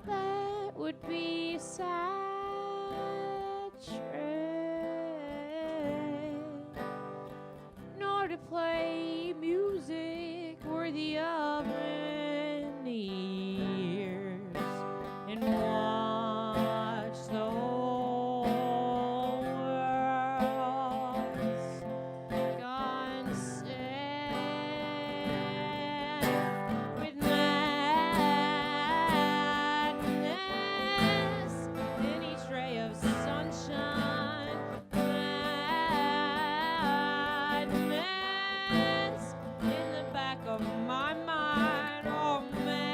[SPEAKER 3] That would be sad trend. Nor to play music worthy of many years and watch the whole world's gone sad with madness in each ray of sunshine. Madness in the back of my mind. Oh, madness.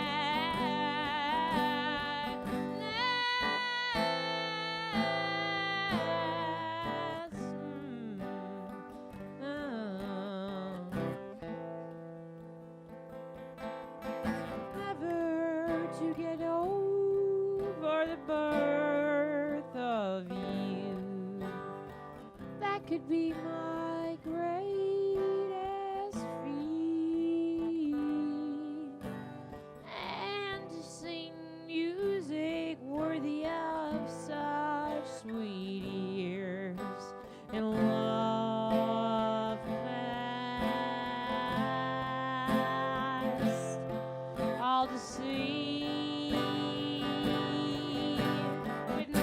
[SPEAKER 3] Never to get over the birth of you. That could be my greatest feat. And to sing music worthy of such sweet years and love past. All to see with magic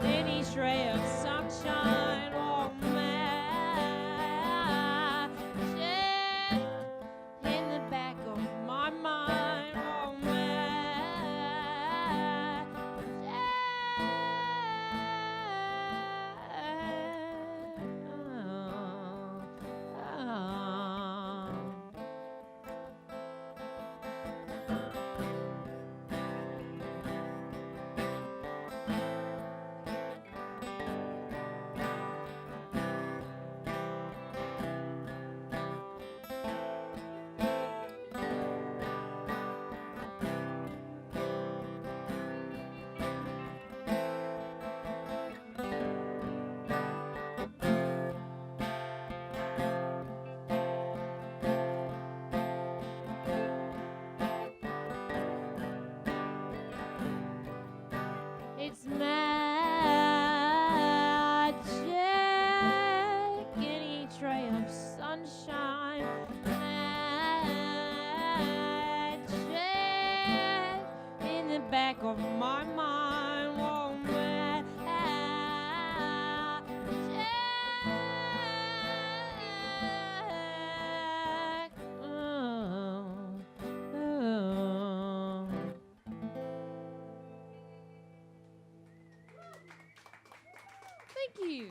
[SPEAKER 3] in each ray of sunshine. Oh, magic in the back of my mind. Oh, it's magic in each ray of sunshine. Magic in the back of my mind. Oh, magic. Oh. Thank you.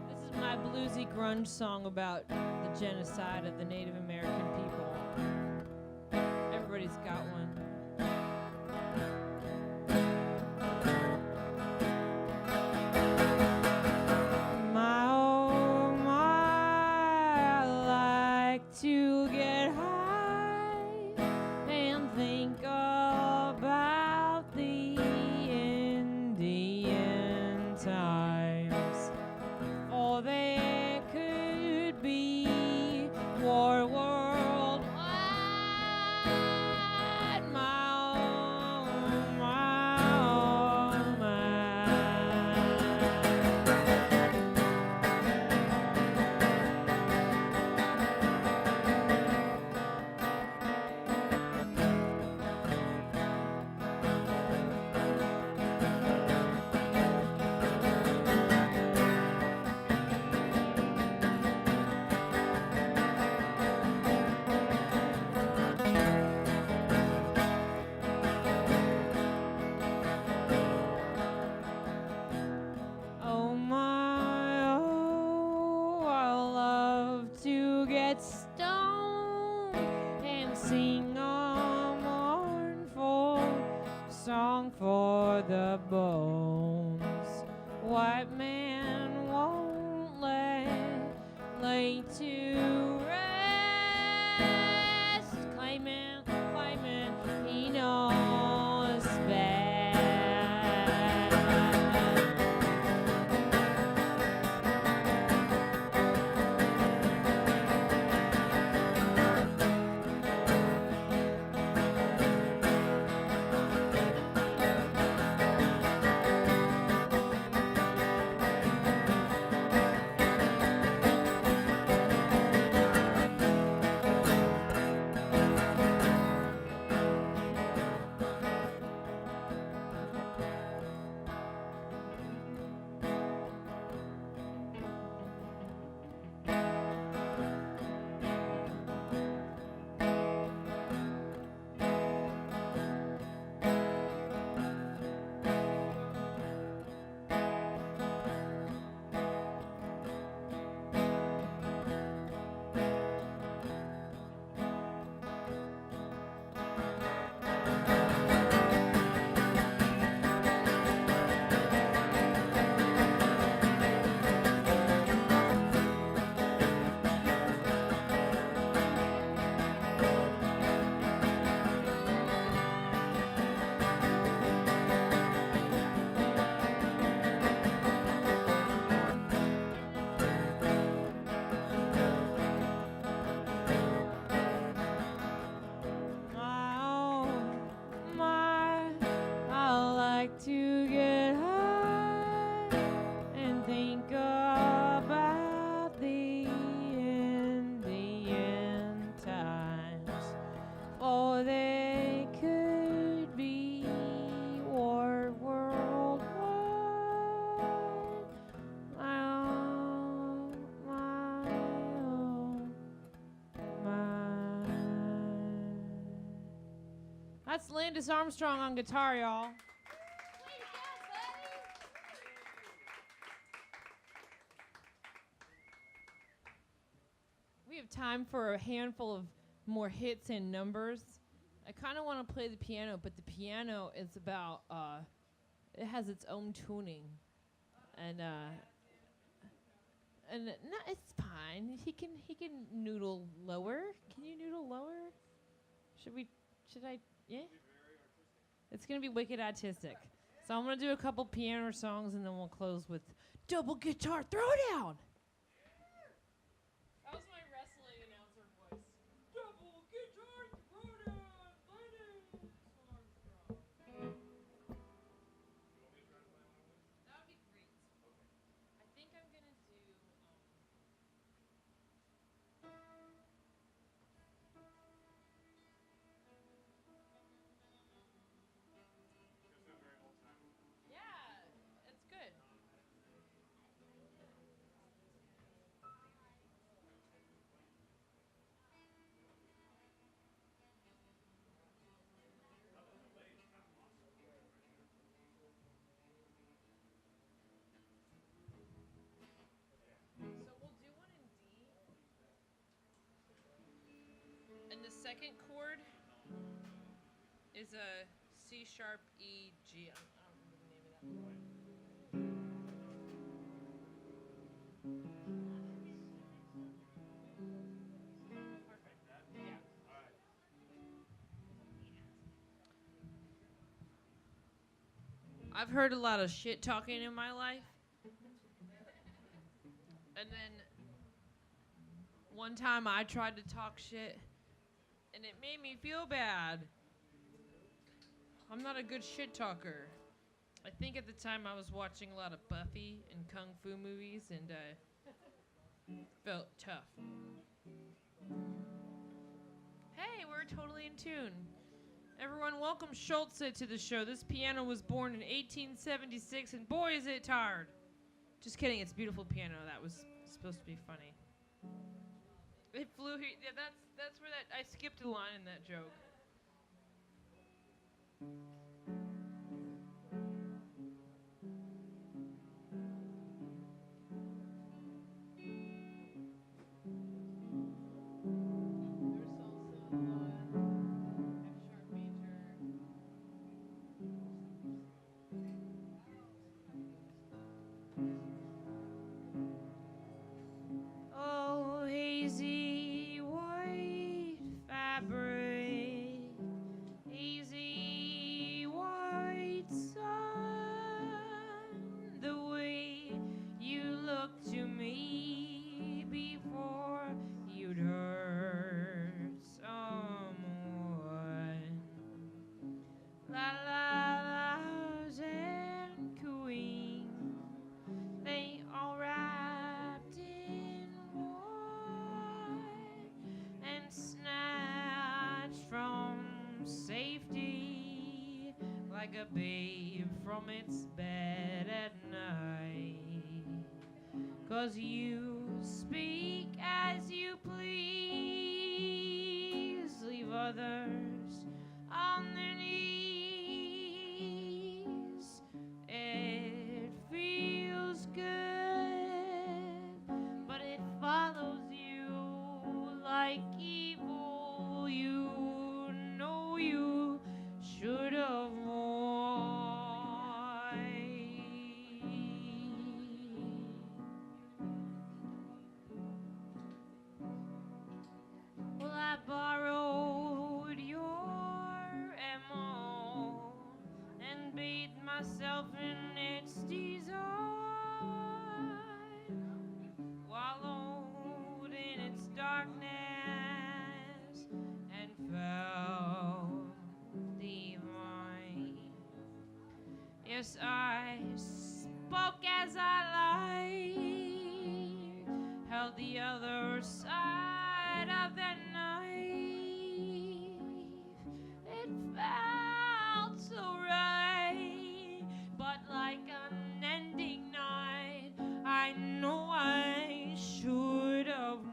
[SPEAKER 3] This is my bluesy grunge song about the genocide of the Native American people. Everybody's got one. My, oh, my, I like to get high and think about sing a mournful song for the bones. White man won't lay to rest. Claiming he knows best. To get high and think about the end times, for they could be war worldwide. My. That's Landis Armstrong on guitar, y'all. We have time for a handful of more hits and numbers. I kind of want to play the piano, but the piano is about, it has its own tuning. And no, it's fine. He can noodle lower. Can you noodle lower? Should I, yeah? It's going to be wicked artistic. So I'm going to do a couple piano songs, and then we'll close with double guitar throwdown. That was my wrestling announcer voice. Double guitar throwdown, Landis Armstrong. That would be great. I think I'm going to do... Yeah, it's good. So we'll do one in D. And the second chord is a C sharp E G. I don't remember the name of that chord. Perfect. Yeah. I've heard a lot of shit talking in my life. And then one time I tried to talk shit and it made me feel bad. I'm not a good shit talker. I think at the time I was watching a lot of Buffy and Kung Fu movies and felt tough. Hey, we're totally in tune. Everyone, welcome Schultze to the show. This piano was born in 1876 and boy is it tired. Just kidding, it's a beautiful piano. That was supposed to be funny. It flew here. Yeah, that's where that I skipped a line in that joke. There's also like a babe from its bed at night. 'Cause you speak as you please, leave others on their knees. It feels good, but it follows you like evil. You know you should avoid. Well, I borrowed your ammo and bathed myself in its design, wallowed in its darkness and found divine. Yes, I spoke as I lied, held the other side of the knife. It felt so right, but like an ending night, I know I should avoid.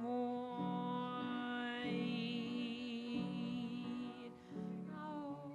[SPEAKER 3] Oh.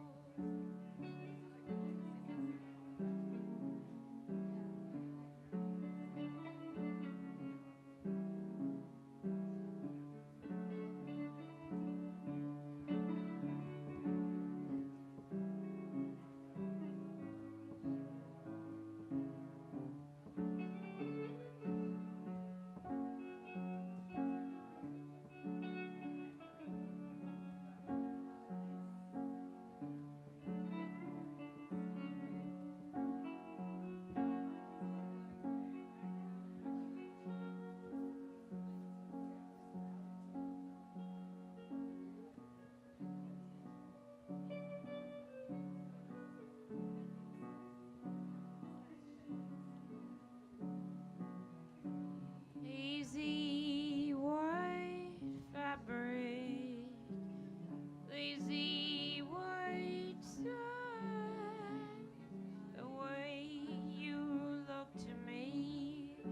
[SPEAKER 3] Easy white fabric, lazy white sand, the way you looked to me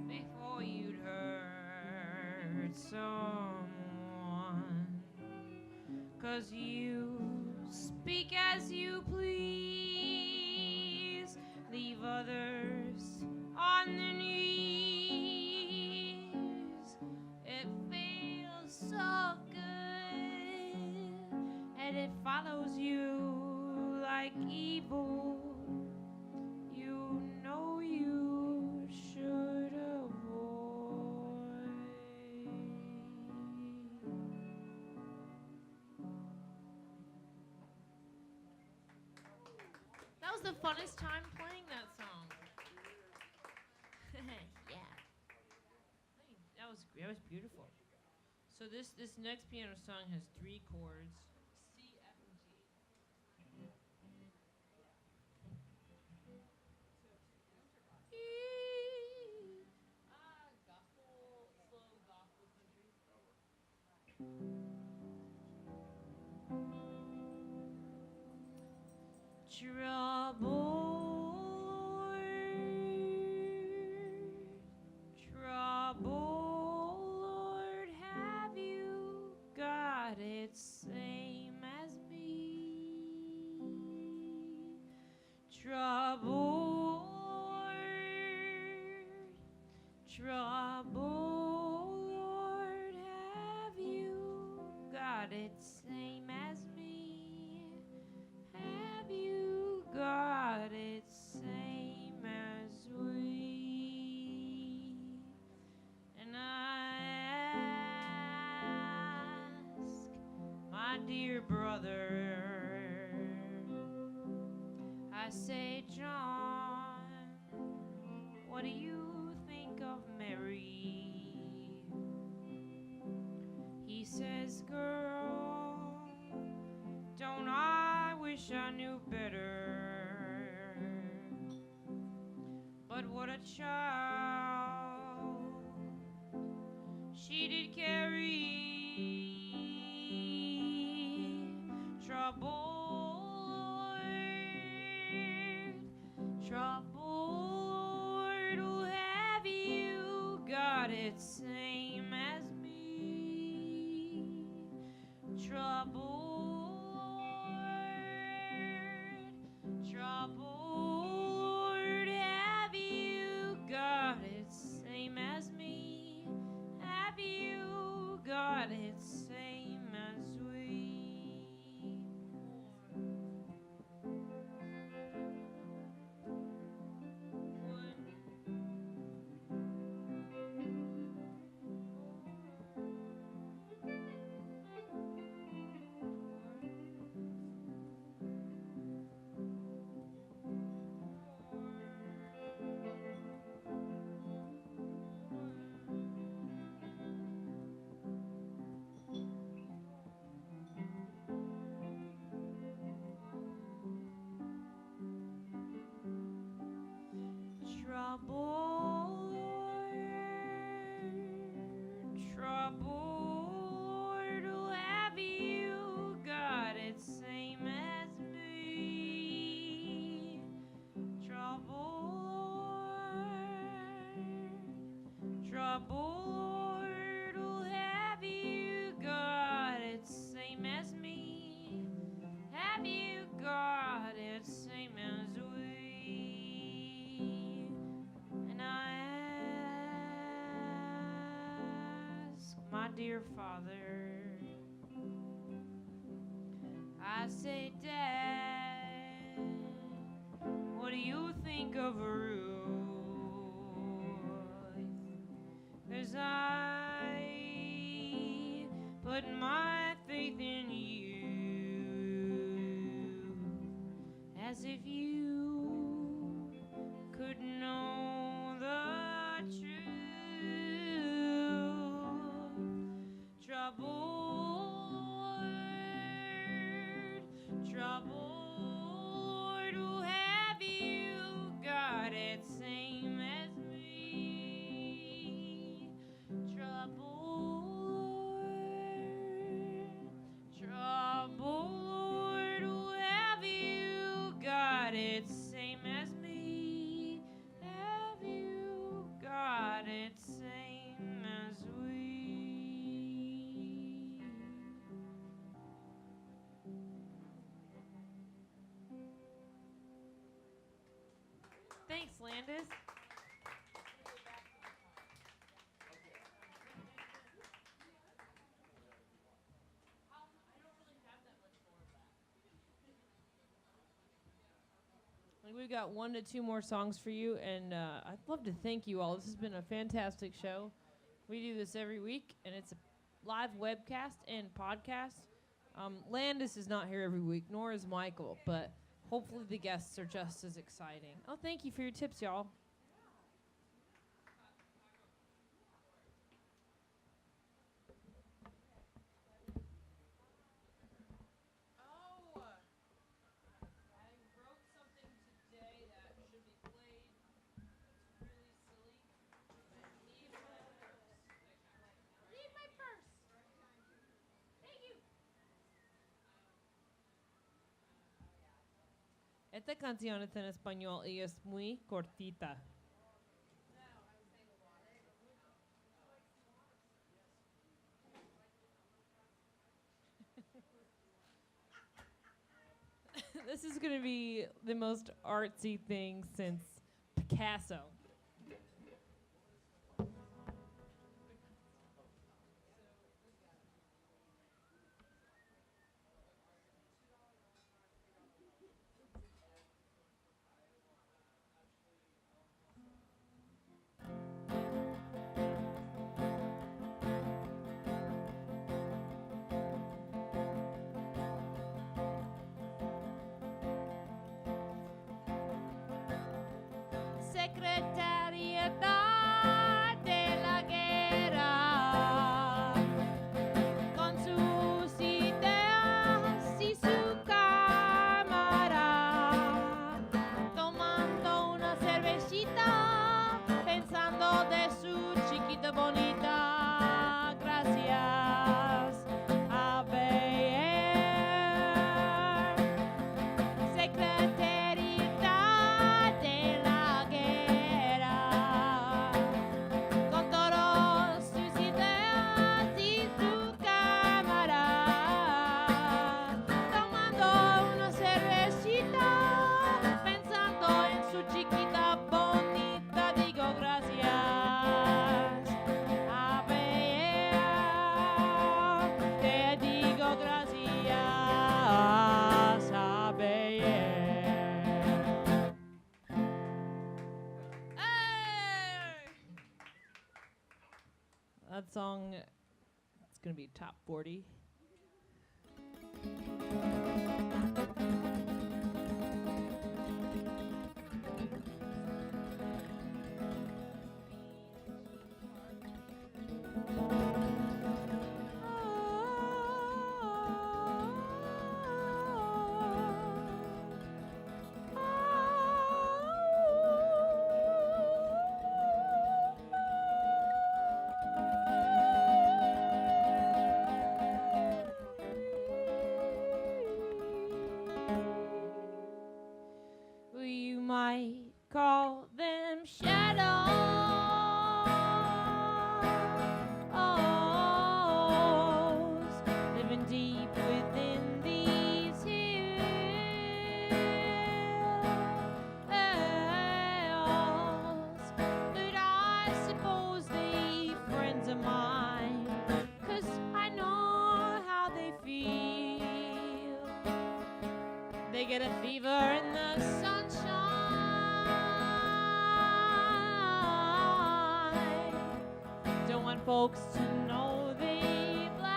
[SPEAKER 3] before you'd hurt someone. 'Cause you speak as you please, leave others on their knees. It feels so good, and it follows you like evil. You know you should avoid. That was the funnest time playing that song. Yeah. That was beautiful. So this next piano song has 3 chords, C, F, and G. Gospel, slow gospel country. Trouble, Lord, have you got it same as me? Trouble, Lord, have you got it same as me? Have you got it same as we? And I ask, my dear brother, I say, John, what do you think of Mary? He says, girl, don't I wish I knew better? But what a child she did carry. Trouble, Lord, Trouble, Lord, will have you got it same as me. Trouble, Lord, have you got it same as me? Have you got it same as we? Trouble, Lord, will have you got it same as me. Trouble, Lord, will have you got it same as me. Have you got it same as we? And I ask, my dear Father, I say, Dad, what do you think of Ruth? 'Cause I put my faith in you, as if you could know the truth. Trouble, Lord, will have you got it same as me. Trouble, Lord, will have you got it same as me. Have you got it same as we? Thanks, Landis. We've got 1 to 2 more songs for you, and I'd love to thank you all. This has been a fantastic show. We do this every week, and it's a live webcast and podcast. Landis is not here every week, nor is Michael, but hopefully the guests are just as exciting. Oh, thank you for your tips, y'all. Esta canción está en español y es muy cortita. This is going to be the most artsy thing since Picasso. Secretaria chiquita bonita, digo gracias. Ave, te digo gracias. Ave. Hey! That song, it's gonna be top 40. You might call them shadows, living deep within these hills. But I suppose they friends of mine, 'cause I know how they feel. They get a fever in the sunshine. Don't want folks to know they laugh.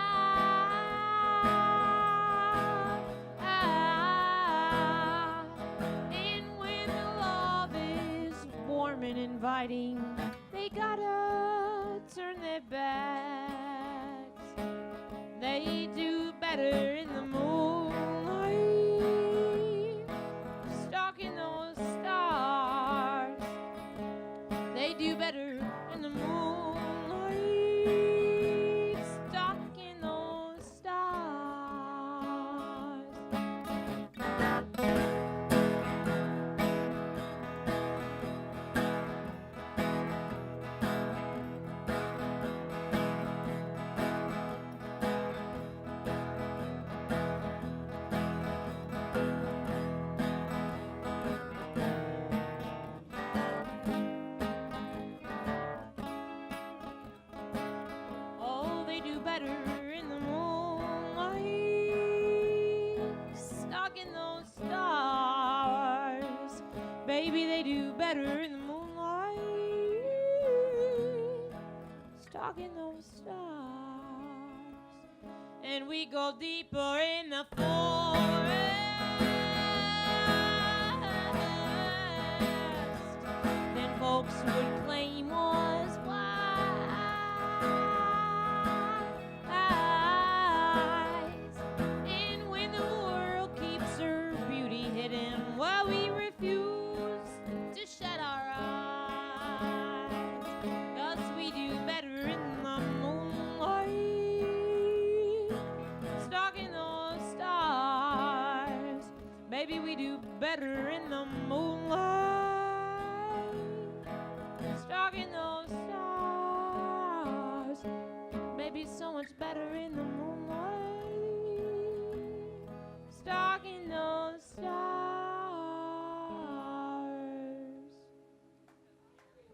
[SPEAKER 3] And when the love is warm and inviting, they gotta turn their backs. They do better in the moonlight, stalking those stars. They do better in the moonlight, stalking those stars. Oh, they do better in the moonlight, stalking those stars. Baby, they do better in the moonlight, stalking those stars. And we go deeper in the forest than folks would claim was wise. And when the world keeps her beauty hidden, well, we refuse to shut our eyes. 'Cause we do better in the moonlight, stalking those stars. Baby, we do better in the moonlight, stalking those stars. Baby, so much better in the moonlight, stalking those stars.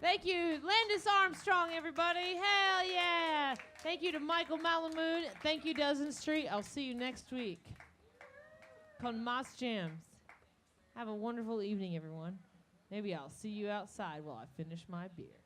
[SPEAKER 3] Thank you, Landis Armstrong, everybody. Hell yeah. Thank you to Michael Malamud. Thank you, Dozen Street. I'll see you next week. Con Mas Jams. Have a wonderful evening, everyone. Maybe I'll see you outside while I finish my beer.